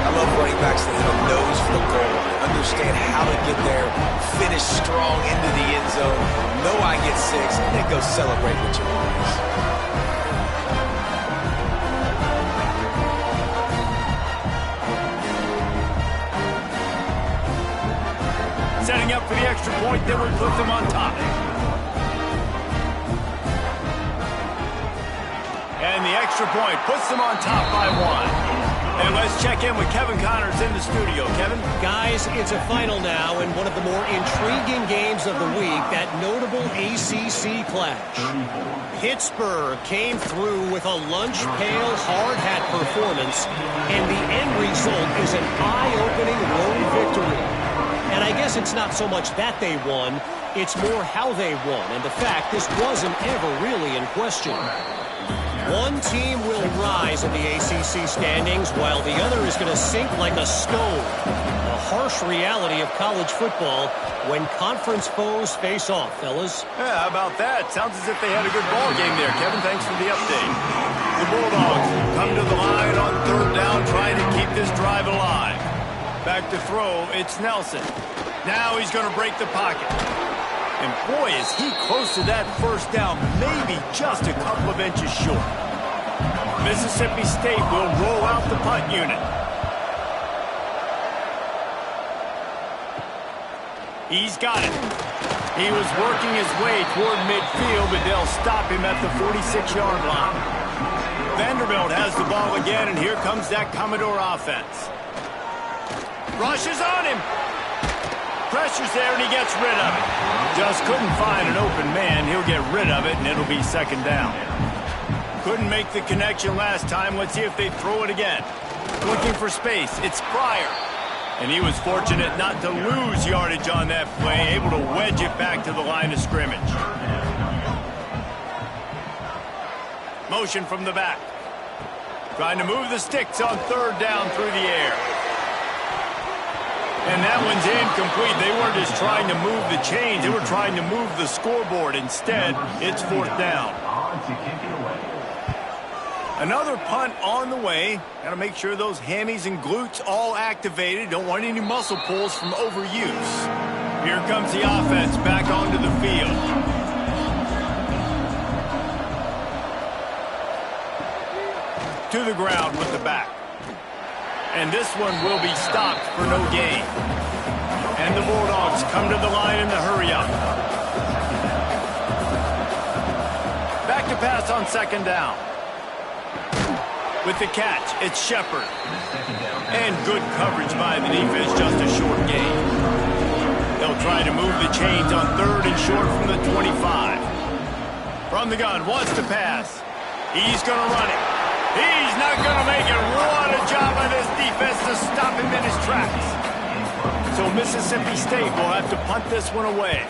I love running backs that have a nose for the goal, understand how to get there, finish strong into the end zone, know I get 6, and then go celebrate with your boys. Setting up for the extra point, then we put them on top. And the extra point puts them on top by 1. And let's check in with Kevin Connors in the studio. Kevin? Guys, it's a final now in one of the more intriguing games of the week, that notable ACC clash. Pittsburgh came through with a lunch pail hard hat performance, and the end result is an eye-opening road victory. And I guess it's not so much that they won, it's more how they won, and the fact this wasn't ever really in question. One team will rise in the ACC standings while the other is going to sink like a stone. The harsh reality of college football when conference foes face off, fellas. Yeah, how about that? Sounds as if they had a good ball game there. Kevin, thanks for the update. The Bulldogs come to the line on third down, trying to keep this drive alive. Back to throw, it's Nelson. Now he's going to break the pocket. And boy, is he close to that first down, maybe just a couple of inches short. Mississippi State will roll out the punt unit. He's got it. He was working his way toward midfield, but they'll stop him at the 46-yard line. Vanderbilt has the ball again, and here comes that Commodore offense. Rushes on him. Pressure's there, and he gets rid of it. Just couldn't find an open man. He'll get rid of it, and it'll be second down. Couldn't make the connection last time. Let's see if they throw it again. Looking for space. It's Pryor. And he was fortunate not to lose yardage on that play, able to wedge it back to the line of scrimmage. Motion from the back. Trying to move the sticks on third down through the air. And that one's incomplete. They weren't just trying to move the chains. They were trying to move the scoreboard. Instead, it's fourth down. Another punt on the way. Got to make sure those hammies and glutes all activated. Don't want any muscle pulls from overuse. Here comes the offense back onto the field. To the ground with the back. And this one will be stopped for no gain. And the Bulldogs come to the line in the hurry-up. Back to pass on second down. With the catch, it's Shepard. And good coverage by the defense, just a short gain. They'll try to move the chains on third and short from the 25. From the gun, wants to pass. He's going to run it. He's not going to make it. What a job by this defense to stop him in his tracks. So Mississippi State will have to punt this one away.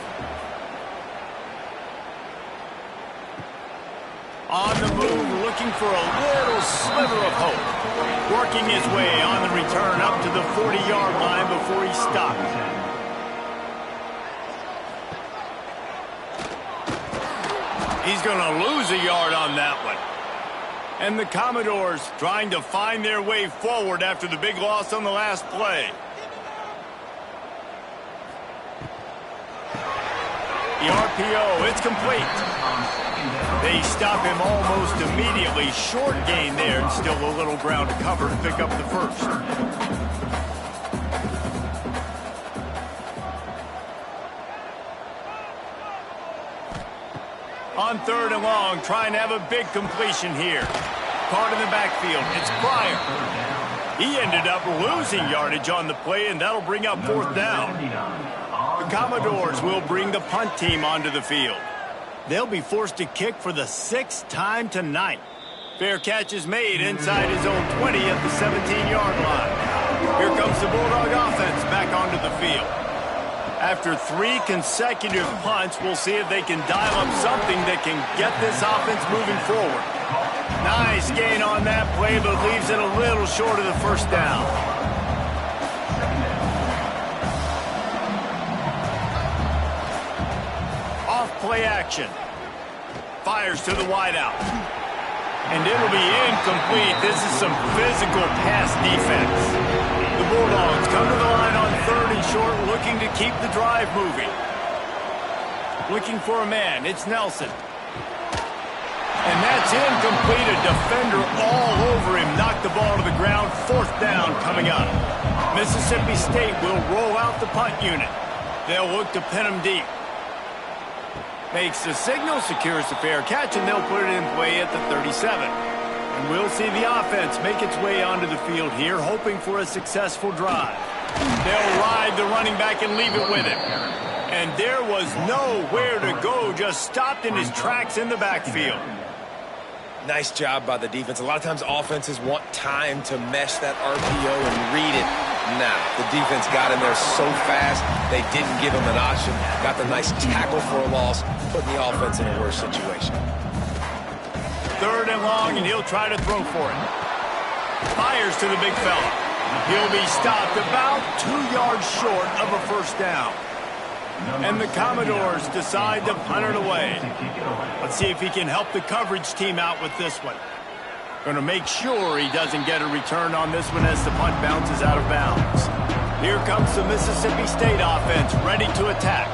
On the move, looking for a little sliver of hope. Working his way on the return up to the 40-yard line before he stopped. He's going to lose a yard on that one. And the Commodores trying to find their way forward after the big loss on the last play. The RPO, it's complete. They stop him almost immediately. Short gain there, and still a little ground to cover to pick up the first. On third and long, trying to have a big completion here. Caught in the backfield. It's Pryor. He ended up losing yardage on the play, and that'll bring up fourth down. The Commodores will bring the punt team onto the field. They'll be forced to kick for the sixth time tonight. Fair catch is made inside his own 20 at the 17-yard line. Here comes the Bulldog offense back onto the field. After 3 consecutive punts, we'll see if they can dial up something that can get this offense moving forward. Nice gain on that play, but leaves it a little short of the first down. Off play action. Fires to the wideout. And it'll be incomplete. This is some physical pass defense. The Bulldogs come to the line on third and short, looking to keep the drive moving. Looking for a man. It's Nelson. And that's incomplete. A defender all over him. Knocked the ball to the ground. Fourth down coming up. Mississippi State will roll out the punt unit. They'll look to pin him deep. Makes the signal, secures the fair catch, and they'll put it in play at the 37. And we'll see the offense make its way onto the field here, hoping for a successful drive. They'll ride the running back and leave it with him. And there was nowhere to go, just stopped in his tracks in the backfield. Nice job by the defense. A lot of times offenses want time to mesh that RPO and read it. Nah, the defense got in there so fast, they didn't give him an option. Got the nice tackle for a loss, putting the offense in a worse situation. 3rd and long, and he'll try to throw for it. Fires to the big fella. He'll be stopped about 2 yards short of a first down. And the Commodores decide to punt it away. Let's see if he can help the coverage team out with this one. Going to make sure he doesn't get a return on this one as the punt bounces out of bounds. Here comes the Mississippi State offense ready to attack.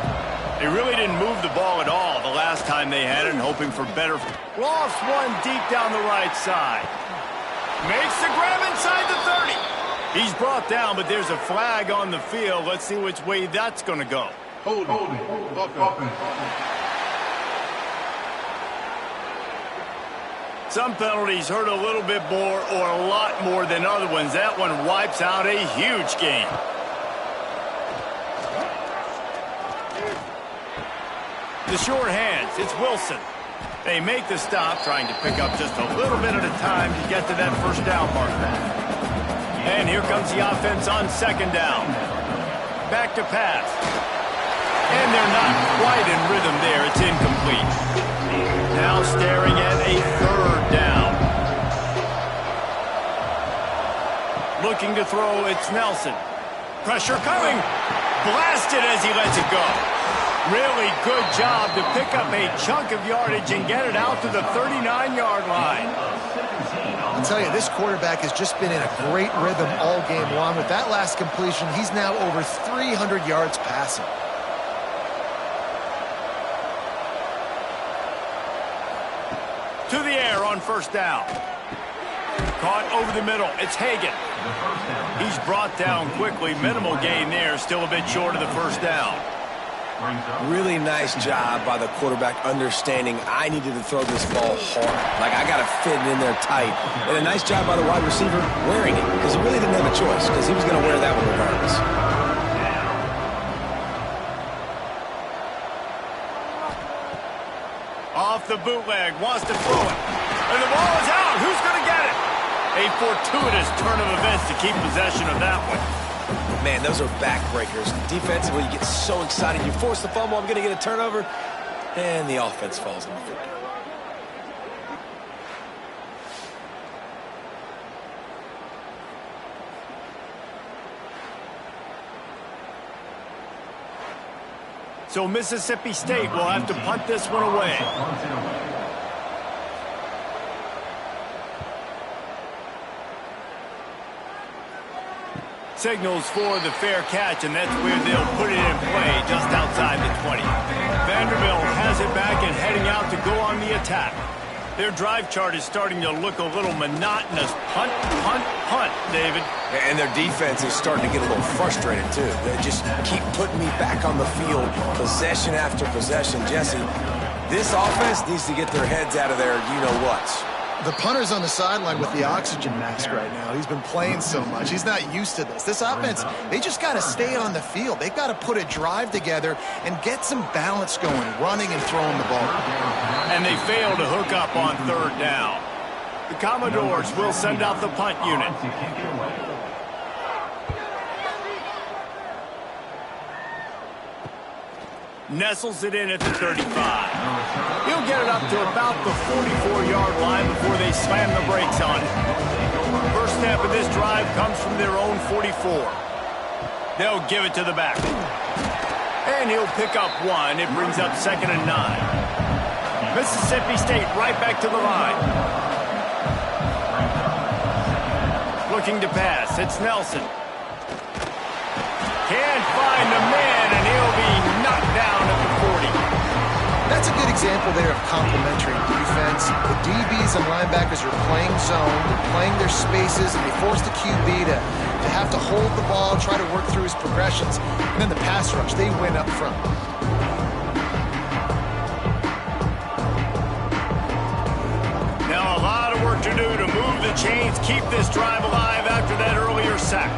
They really didn't move the ball at all the last time they had it, and hoping for better. Lost one deep down the right side. Makes the grab inside the 30. He's brought down, but there's a flag on the field. Let's see which way that's going to go. Hold it. Some penalties hurt a little bit more or a lot more than other ones. That one wipes out a huge game. The short hands, it's Wilson. They make the stop, trying to pick up just a little bit at a time to get to that first down marker. And here comes the offense on 2nd down. Back to pass. And they're not quite in rhythm there. It's incomplete. Now staring at a 3rd down. Looking to throw, it's Nelson. Pressure coming. Blasted as he lets it go. Really good job to pick up a chunk of yardage and get it out to the 39-yard line. I'll tell you, this quarterback has just been in a great rhythm all game long. With that last completion, he's now over 300 yards passing. To the air on 1st down. Caught over the middle. It's Hagan. He's brought down quickly. Minimal gain there. Still a bit short of the 1st down. Really nice job by the quarterback understanding I needed to throw this ball hard. Like, I got to fit it in there tight. And a nice job by the wide receiver wearing it, because he really didn't have a choice, because he was going to wear that one regardless. Off the bootleg, wants to throw it. And the ball is out. Who's going to get it? A fortuitous turn of events to keep possession of that one. Man, those are backbreakers. Defensively, you get so excited. You force the fumble, I'm going to get a turnover. And the offense falls on the field. So Mississippi State will have to punt this one away. Signals for the fair catch, and that's where they'll put it in play just outside the 20. Vanderbilt has it back and heading out to go on the attack. Their drive chart is starting to look a little monotonous. Punt, punt, punt, David. And their defense is starting to get a little frustrated, too. They just keep putting me back on the field, possession after possession. Jesse, this offense needs to get their heads out of there, you-know-whats. The punter's on the sideline with the oxygen mask right now. He's been playing so much. He's not used to this. This offense, they just got to stay on the field. They've got to put a drive together and get some balance going, running and throwing the ball. And they fail to hook up on 3rd down. The Commodores will send out the punt unit. Nestles it in at the 35. He'll get it up to about the 44-yard line before they slam the brakes on it. First step of this drive comes from their own 44. They'll give it to the back. And he'll pick up 1. It brings up 2nd and 9. Mississippi State right back to the line. Looking to pass. It's Nelson. Can't find the man, and he'll be knocked down at the 40. That's a good example there of complementary defense. The DBs and linebackers are playing zone, they're playing their spaces, and they force the QB to have to hold the ball, try to work through his progressions. And then the pass rush, they win up front. Now a lot of work to do to move chains keep this drive alive after that earlier sack.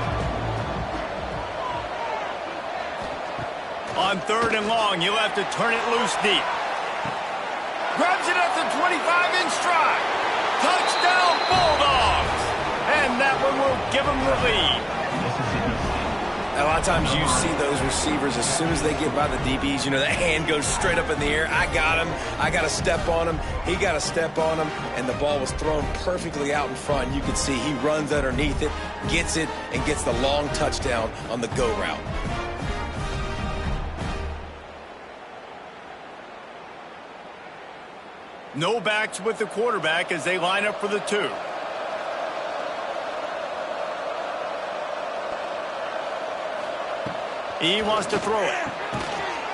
On 3rd and long, he'll have to turn it loose deep. Grabs it at the 25 in stride. Touchdown, Bulldogs! And that one will give them the lead. A lot of times you see those receivers, as soon as they get by the DBs, you know, that hand goes straight up in the air. I got him. I got to step on him. He got to step on him. And the ball was thrown perfectly out in front. You can see he runs underneath it, gets it, and gets the long touchdown on the go route. No backs with the quarterback as they line up for the 2. He wants to throw it.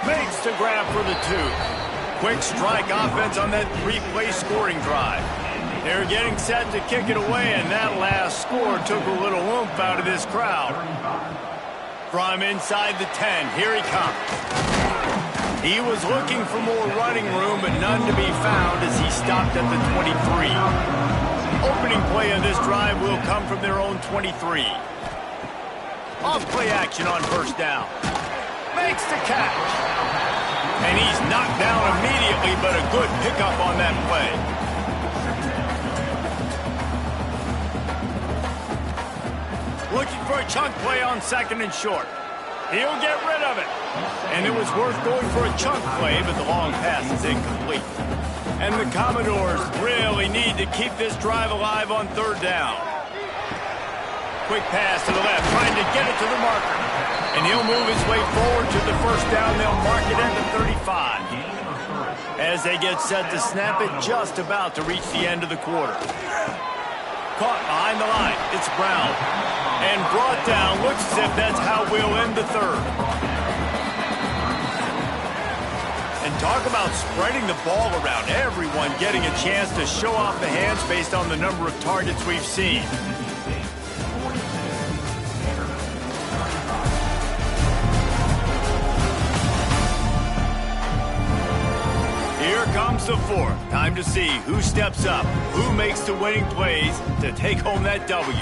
Makes the grab for the 2. Quick strike offense on that 3-play scoring drive. They're getting set to kick it away, and that last score took a little oomph out of this crowd. From inside the 10, here he comes. He was looking for more running room, but none to be found as he stopped at the 23. Opening play of this drive will come from their own 23. Off play action on 1st down. Makes the catch. And he's knocked down immediately, but a good pickup on that play. Looking for a chunk play on 2nd and short. He'll get rid of it. And it was worth going for a chunk play, but the long pass is incomplete. And the Commodores really need to keep this drive alive on 3rd down. Quick pass to the left, trying to get it to the marker. And he'll move his way forward to the 1st down. They'll mark it at the 35. As they get set to snap it, just about to reach the end of the quarter. Caught behind the line. It's Brown. And brought down. Looks as if that's how we'll end the 3rd. And talk about spreading the ball around. Everyone getting a chance to show off the hands based on the number of targets we've seen. Here comes the 4th. Time to see who steps up, who makes the winning plays to take home that W.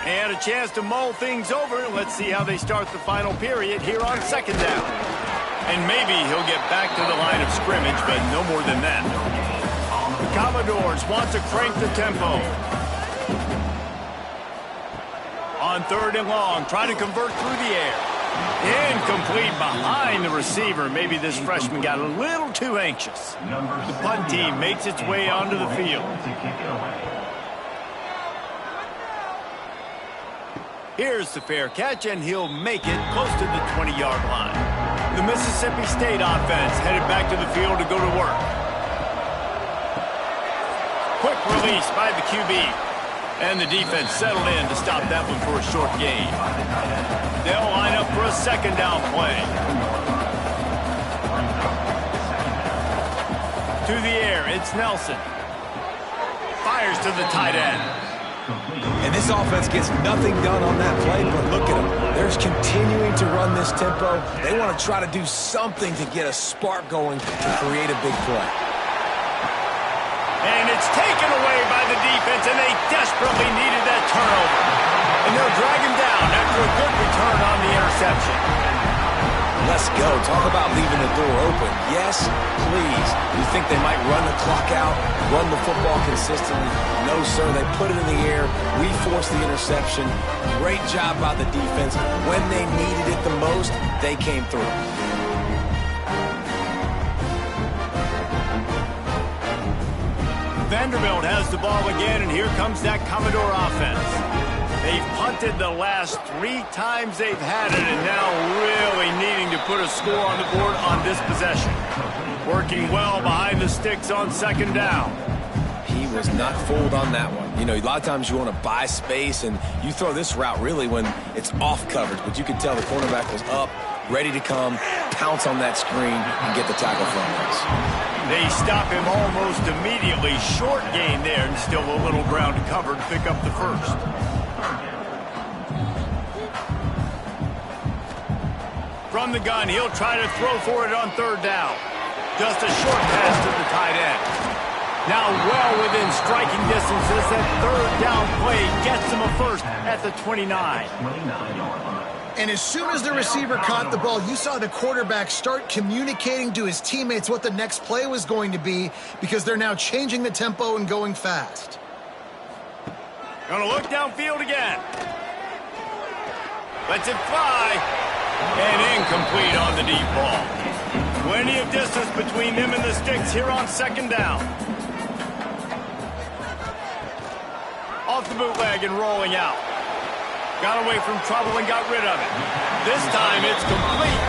And a chance to mull things over. Let's see how they start the final period here on 2nd down. And maybe he'll get back to the line of scrimmage, but no more than that. The Commodores want to crank the tempo. On 3rd and long, trying to convert through the air. Incomplete behind the receiver. Maybe this freshman got a little too anxious. The punt team makes its way onto the field. Here's the fair catch, and he'll make it close to the 20-yard line. The Mississippi State offense headed back to the field to go to work. Quick release by the QB. And the defense settled in to stop that one for a short gain. They'll line up for a 2nd down play. To the air, it's Nelson. Fires to the tight end. And this offense gets nothing done on that play, but look at them. They're continuing to run this tempo. They want to try to do something to get a spark going to create a big play. And it's taken away by the defense, and they desperately needed that turnover. And they'll drag him down after a good return on the interception. Let's go. Talk about leaving the door open. Yes, please. You think they might run the clock out, run the football consistently? No, sir. They put it in the air. We forced the interception. Great job by the defense. When they needed it the most, they came through. Vanderbilt has the ball again, and here comes that Commodore offense. They've punted the last 3 times they've had it, and now really needing to put a score on the board on this possession. Working well behind the sticks on 2nd down. He was not fooled on that one. You know, a lot of times you want to buy space, and you throw this route really when it's off coverage, but you could tell the cornerback was up, ready to come, pounce on that screen, and get the tackle from us. They stop him almost immediately. Short gain there, and still a little ground to cover to pick up the 1st. From the gun, he'll try to throw for it on 3rd down. Just a short pass to the tight end. Now well within striking distance as that third down play gets him a first at the 29. And as soon as the receiver caught the ball, you saw the quarterback start communicating to his teammates what the next play was going to be because they're now changing the tempo and going fast. Gonna look downfield again. Lets it fly. And incomplete on the deep ball. Plenty of distance between them and the sticks here on second down. Off the bootleg and rolling out. Got away from trouble and got rid of it. This time it's complete.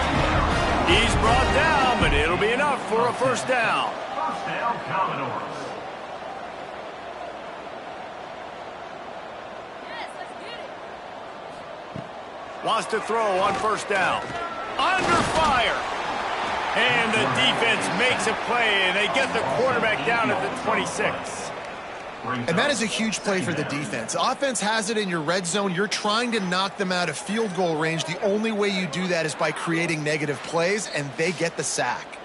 He's brought down, but it'll be enough for a first down. First down, Commodores. Wants to throw on first down. Under fire. And the defense makes a play, and they get the quarterback down at the 26. And that is a huge play for the defense. Offense has it in your red zone. You're trying to knock them out of field goal range. The only way you do that is by creating negative plays, and they get the sack.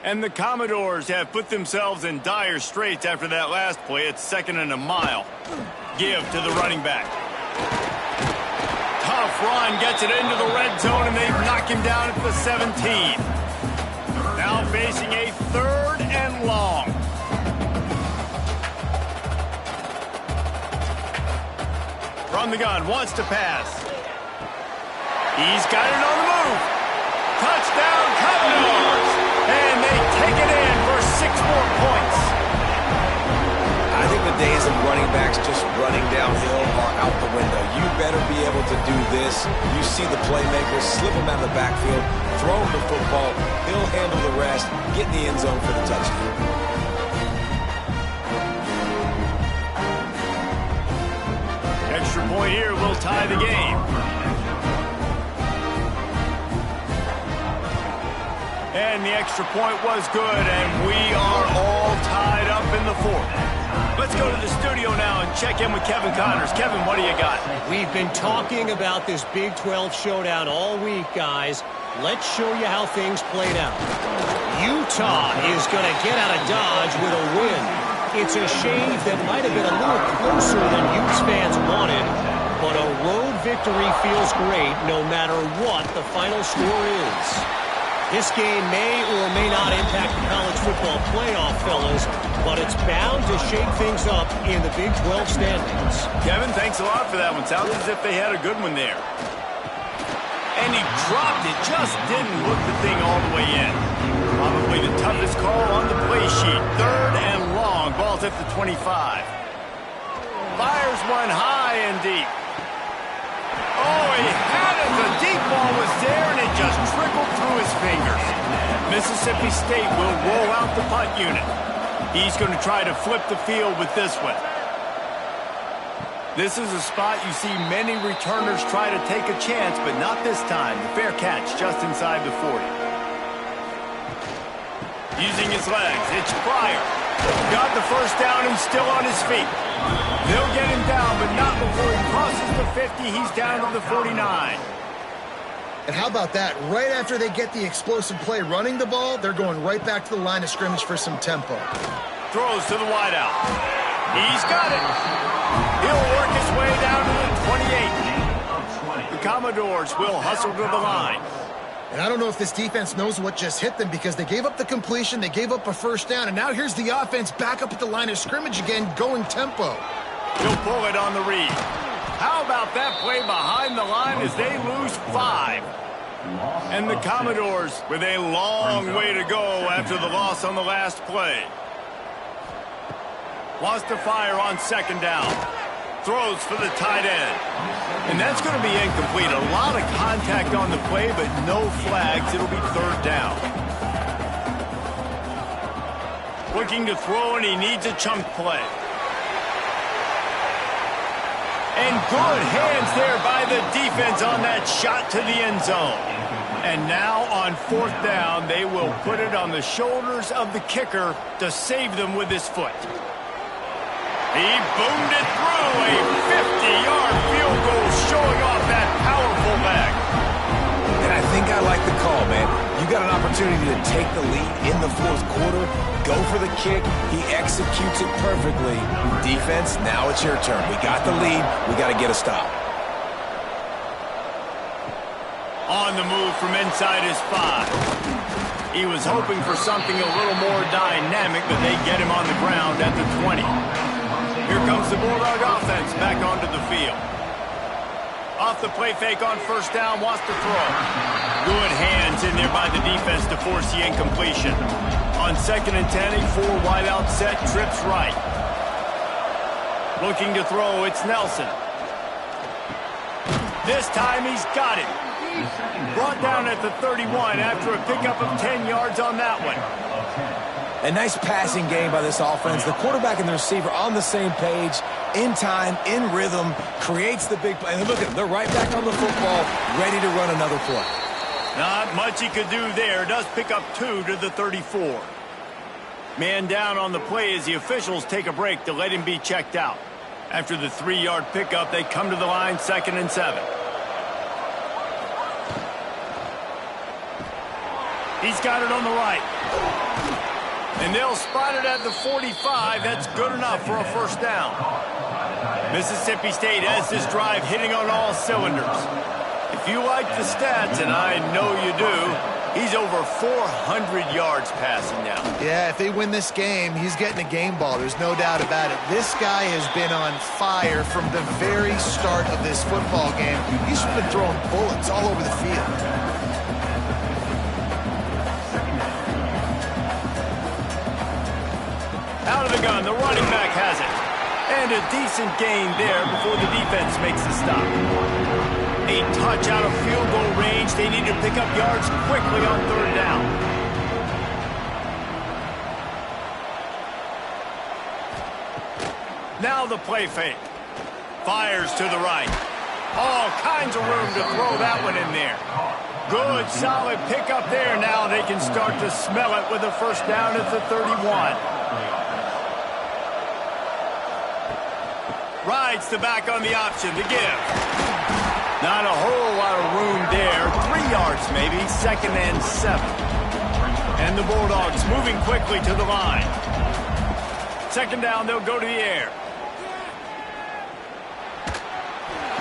And the Commodores have put themselves in dire straits after that last play. It's 2nd and a mile. Give to the running back. Tough run, gets it into the red zone, and they knock him down at the 17. Now facing a 3rd and long. From the gun, wants to pass. He's got it on the move. Touchdown, Commodores! And they take it in for 6 more points. I think the days of running backs just running downhill are out the window. You better be able to do this. You see the playmakers, slip him out of the backfield, throw him the football, he'll handle the rest, get in the end zone for the touchdown. Extra point here will tie the game. And the extra point was good, and we are all tied up in the 4th. Let's go to the studio now and check in with Kevin Connors. Kevin, what do you got? We've been talking about this Big 12 showdown all week, guys. Let's show you how things played out. Utah is going to get out of Dodge with a win. It's a shave that might have been a little closer than Utes fans wanted, but a road victory feels great no matter what the final score is. This game may or may not impact the college football playoff, fellas, but it's bound to shake things up in the Big 12 standings. Kevin, thanks a lot for that one. Sounds as if they had a good one there. And he dropped it, just didn't hook the thing all the way in. Probably the toughest call on the play sheet. 3rd and long, ball's at the 25. Fires one high and deep. Oh, he had it. The deep ball was there, and it just trickled through his fingers. Mississippi State will roll out the punt unit. He's going to try to flip the field with this one. This is a spot you see many returners try to take a chance, but not this time. The fair catch just inside the 40. Using his legs, it's Pryor. Got the first down and still on his feet. They'll get him down, but not before he crosses the 50. He's down to the 49. And how about that? Right after they get the explosive play running the ball, they're going right back to the line of scrimmage for some tempo. Throws to the wideout. He's got it. He'll work his way down to the 28. The Commodores will hustle to the line. And I don't know if this defense knows what just hit them because they gave up the completion, they gave up a first down, and now here's the offense back up at the line of scrimmage again, going tempo. He'll pull it on the read. How about that play behind the line as they lose 5? And the Commodores with a long way to go after the loss on the last play. Wants to fire on 2nd down. Throws for the tight end. And that's going to be incomplete. A lot of contact on the play, but no flags. It'll be 3rd down. Looking to throw, and he needs a chunk play. And good hands there by the defense on that shot to the end zone. And now on 4th down, they will put it on the shoulders of the kicker to save them with his foot. He boomed it through, a 50-yard field goal showing off that powerful leg. And I think I like the call, man. You got an opportunity to take the lead in the fourth quarter. Go for the kick. He executes it perfectly. Defense, now it's your turn. We got the lead. We got to get a stop. On the move from inside his 5. He was hoping for something a little more dynamic, but they get him on the ground at the 20. Here comes the Bulldog offense back onto the field. Off the play fake on first down, wants to throw. Good hands in there by the defense to force the incompletion. On 2nd and 10, a 4 wide out set, trips right. Looking to throw, it's Nelson. This time he's got it. Brought down at the 31 after a pickup of 10 yards on that one. A nice passing game by this offense. The quarterback and the receiver on the same page, in time, in rhythm, creates the big play. And look at them, they're right back on the football, ready to run another play. Not much he could do there. Does pick up 2 to the 34. Man down on the play as the officials take a break to let him be checked out. After the 3-yard pickup, they come to the line, 2nd and 7. He's got it on the right. And they'll spot it at the 45. That's good enough for a first down. Mississippi State has this drive hitting on all cylinders. If you like the stats, and I know you do, he's over 400 yards passing now. Yeah, if they win this game, he's getting a game ball. There's no doubt about it. This guy has been on fire from the very start of this football game. He's been throwing bullets all over the field. Out of the gun, the running back has it. And a decent gain there before the defense makes the stop. A touch out of field goal range. They need to pick up yards quickly on 3rd down. Now the play fake. Fires to the right. All kinds of room to throw that one in there. Good, solid pickup there. Now they can start to smell it with a first down at the 31. Rides the back on the option to give. Not a whole lot of room there. 3 yards maybe, 2nd and 7. And the Bulldogs moving quickly to the line. 2nd down, they'll go to the air.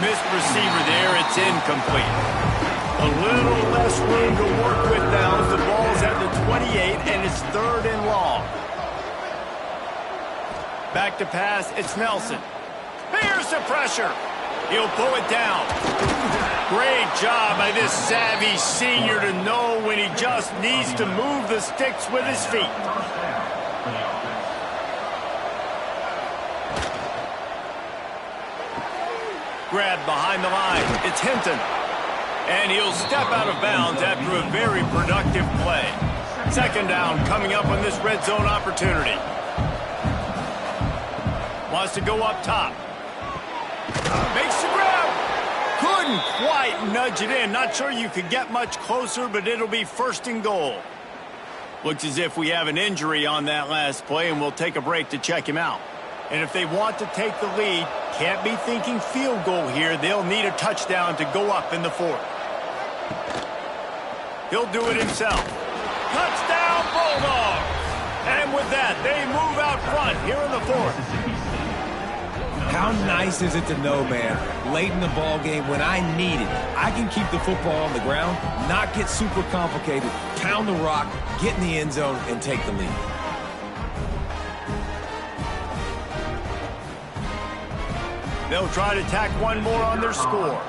Missed receiver there, it's incomplete. A little less room to work with now as the ball's at the 28 and it's 3rd and long. Back to pass, it's Nelson. Here's the pressure. He'll pull it down. Great job by this savvy senior to know when he just needs to move the sticks with his feet. Grabbed behind the line. It's Hinton. And he'll step out of bounds after a very productive play. 2nd down coming up on this red zone opportunity. Wants to go up top. Makes the grab. Couldn't quite nudge it in. Not sure you could get much closer, but it'll be 1st and goal. Looks as if we have an injury on that last play, and we'll take a break to check him out. And if they want to take the lead, can't be thinking field goal here. They'll need a touchdown to go up in the 4th. He'll do it himself. Touchdown, Bulldogs! And with that, they move out front here in the 4th. How nice is it to know, man, late in the ball game when I need it, I can keep the football on the ground, not get super complicated, pound the rock, get in the end zone, and take the lead. They'll try to tack one more on their score.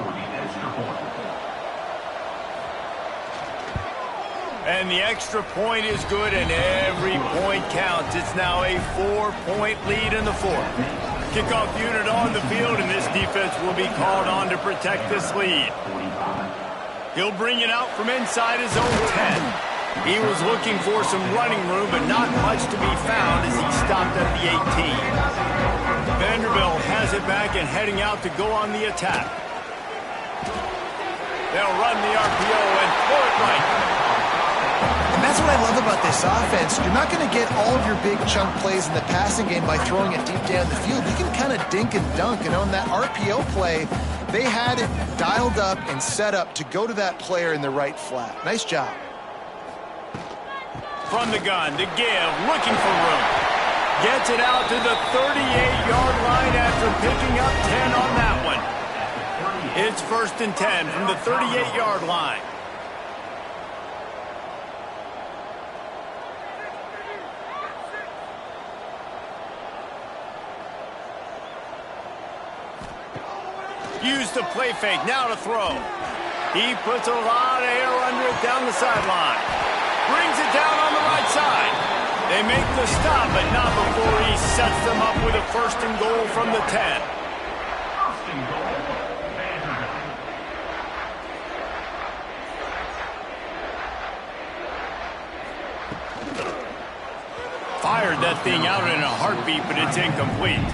And the extra point is good, and every point counts. It's now a 4-point lead in the 4th. Kickoff unit on the field, and this defense will be called on to protect this lead. He'll bring it out from inside his own 10. He was looking for some running room, but not much to be found as he stopped at the 18. Vanderbilt has it back and heading out to go on the attack. They'll run the RPO and throw it right. And that's what I love about this offense. You're not going to get all of your big chunk plays in the passing game by throwing it deep down the field. You can kind of dink and dunk. And on that RPO play, They had it dialed up and set up to go to that player in the right flat. Nice job. From the gun to give, looking for room. Gets it out to the 38-yard line after picking up 10 on that one. It's 1st and 10 from the 38-yard line. Used to play fake, now to throw. He puts a lot of air under it down the sideline. Brings it down on the right side. They make the stop, but not before he sets them up with a 1st and goal from the 10. 1st and goal, Vanderbilt. Fired that thing out in a heartbeat, but it's incomplete.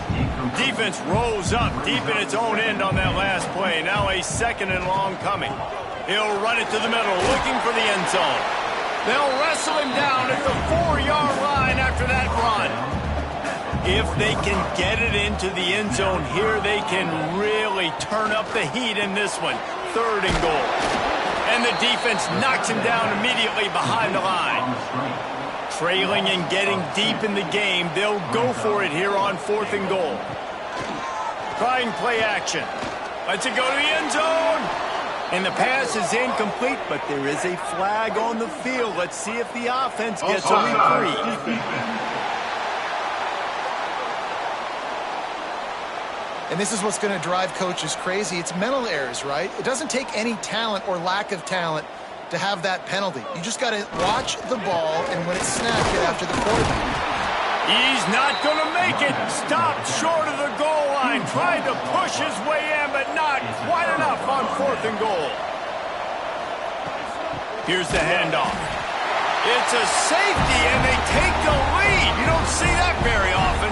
Defense rolls up deep in its own end on that last play. Now a 2nd and long coming. He'll run it to the middle, looking for the end zone. They'll wrestle him down at the 4-yard line after that run. If they can get it into the end zone here, they can really turn up the heat in this one. 3rd and goal. And the defense knocks him down immediately behind the line. Trailing and getting deep in the game, they'll go for it here on 4th and goal. Trying play action. Lets it go to the end zone. And the pass is incomplete, but there is a flag on the field. Let's see if the offense gets a reprieve. And this is what's going to drive coaches crazy. It's mental errors, right? It doesn't take any talent or lack of talent to have that penalty. You just got to watch the ball, and when it's snapped, get after the quarterback. He's not going to make it. Stopped short of the goal line. Tried to push his way in, but not quite enough on 4th and goal. Here's the handoff. It's a safety, and they take the lead. You don't see that very often.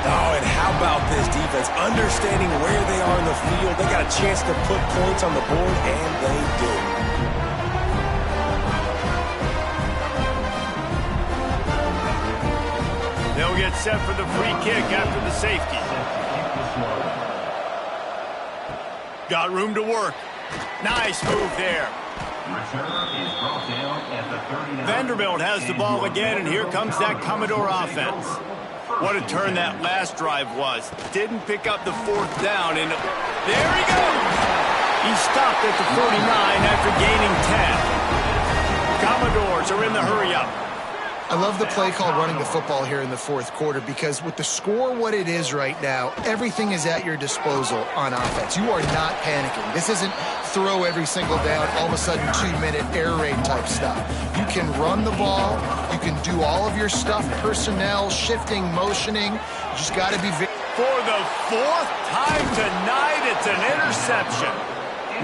Oh, and how about this defense? Understanding where they are in the field. They got a chance to put points on the board, and they do. They'll get set for the free kick after the safety. Got room to work. Nice move there. Vanderbilt has the ball again, and here comes that Commodore offense. What a turn that last drive was. Didn't pick up the 4th down, and there he goes. He stopped at the 49 after gaining 10. Commodores are in the hurry-up. I love the play called running the football here in the 4th quarter, because with the score what it is right now, everything is at your disposal on offense. You are not panicking. This isn't throw every single down, all of a sudden 2-minute air raid type stuff. You can run the ball. You can do all of your stuff, personnel, shifting, motioning. You just got to be For the 4th time tonight, it's an interception.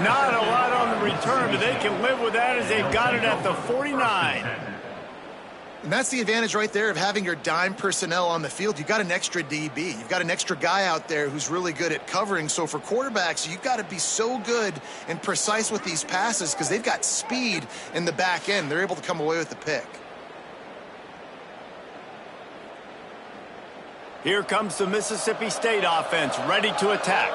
Not a lot on the return, but they can live with that as they've got it at the 49. And that's the advantage right there of having your dime personnel on the field. You've got an extra DB. You've got an extra guy out there who's really good at covering. So for quarterbacks, you've got to be so good and precise with these passes because they've got speed in the back end. They're able to come away with the pick. Here comes the Mississippi State offense ready to attack.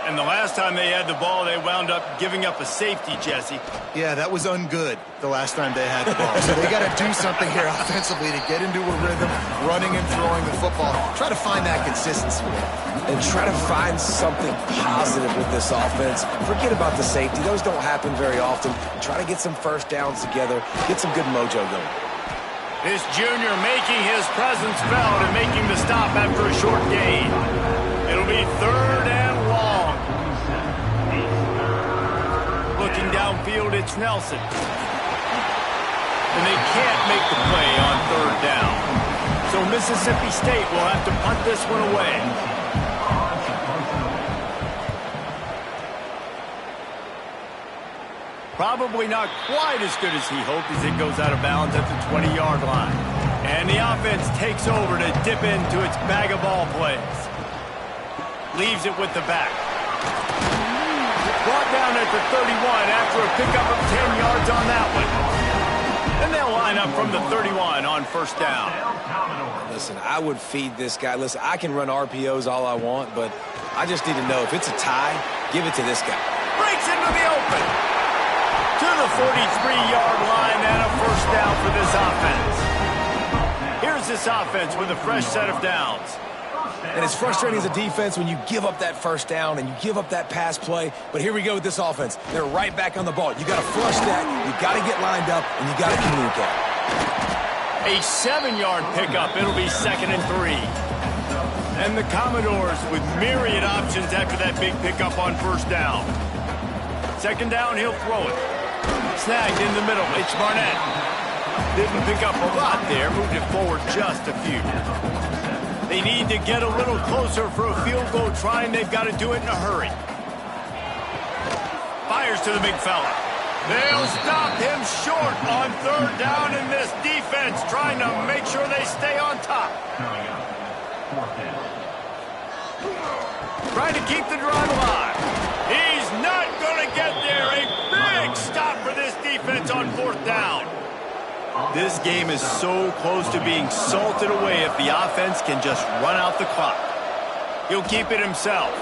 And the last time they had the ball, they wound up giving up a safety, Jesse. Yeah, that was ungood the last time they had the ball. So they got to do something here offensively to get into a rhythm, running and throwing the football. Try to find that consistency. And try to find something positive with this offense. Forget about the safety. Those don't happen very often. Try to get some 1st downs together. Get some good mojo going. This junior making his presence felt and making the stop after a short gain. It'll be 3rd and long. Looking downfield, it's Nelson. And they can't make the play on 3rd down. So Mississippi State will have to punt this one away. Probably not quite as good as he hoped as it goes out of bounds at the 20-yard line. And the offense takes over to dip into its bag of ball plays. Leaves it with the back. Brought down at the 31 after a pickup of 10 yards on that one. And they'll line up from the 31 on 1st down. Listen, I would feed this guy. Listen, I can run RPOs all I want, but I just need to know if it's a tie, Give it to this guy. Breaks into the open. To the 43-yard line and a first down for this offense. Here's this offense with a fresh set of downs. And it's frustrating as a defense when you give up that first down and you give up that pass play. But here we go with this offense. They're right back on the ball. You got to flush that. You got to get lined up, and you got to communicate. A 7-yard pickup. It'll be 2nd and 3. And the Commodores with myriad options after that big pickup on first down. 2nd down, he'll throw it. Snagged in the middle. It's Barnett. Didn't pick up a lot there. Moved it forward just a few. They need to get a little closer for a field goal try, and they've got to do it in a hurry. Fires to the big fella. They'll stop him short on 3rd down, and this defense trying to make sure they stay on top. Trying to keep the drive alive. He's not going to get there. A big stop for this defense on 4th down. This game is so close to being salted away if the offense can just run out the clock. He'll keep it himself.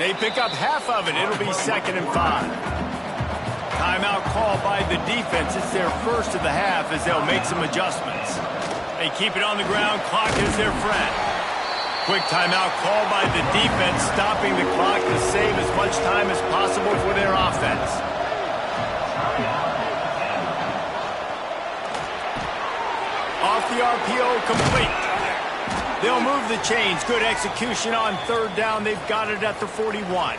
They pick up half of it. It'll be 2nd and 5. Timeout called by the defense. It's their first of the half as they'll make some adjustments. They keep it on the ground. Clock is their friend. Quick timeout called by the defense, stopping the clock to save as much time as possible for their offense. Off the RPO, complete. They'll move the chains. Good execution on 3rd down. They've got it at the 41.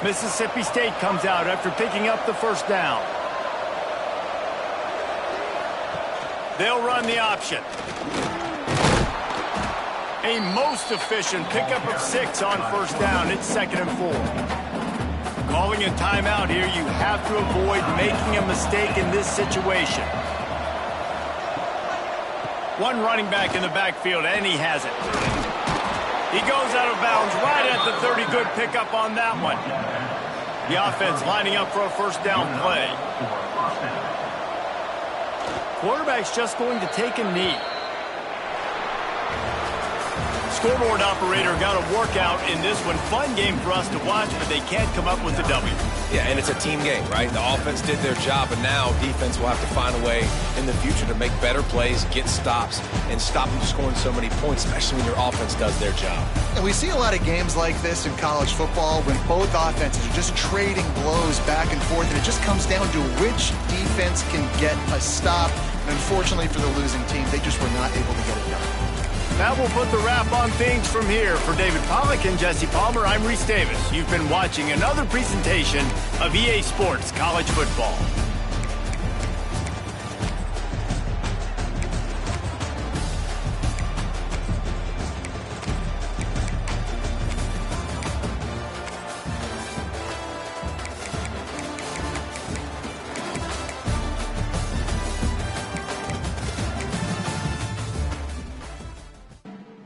Mississippi State comes out after picking up the first down. They'll run the option. A most efficient pickup of 6 on first down. It's 2nd and 4. Calling a timeout here, you have to avoid making a mistake in this situation. One running back in the backfield, and he has it. He goes out of bounds right at the 30. Good pickup on that one. The offense lining up for a first down play. Quarterback's just going to take a knee. Scoreboard operator got a workout in this one. Fun game for us to watch, but they can't come up with the W. Yeah, and it's a team game, right? The offense did their job, and now defense will have to find a way in the future to make better plays, get stops, and stop them scoring so many points, especially when your offense does their job. And we see a lot of games like this in college football when both offenses are just trading blows back and forth, and it just comes down to which defense can get a stop. And unfortunately for the losing team, they just were not able to get it done. That will put the wrap on things from here. For David Pollack and Jesse Palmer, I'm Reese Davis. You've been watching another presentation of EA Sports College Football.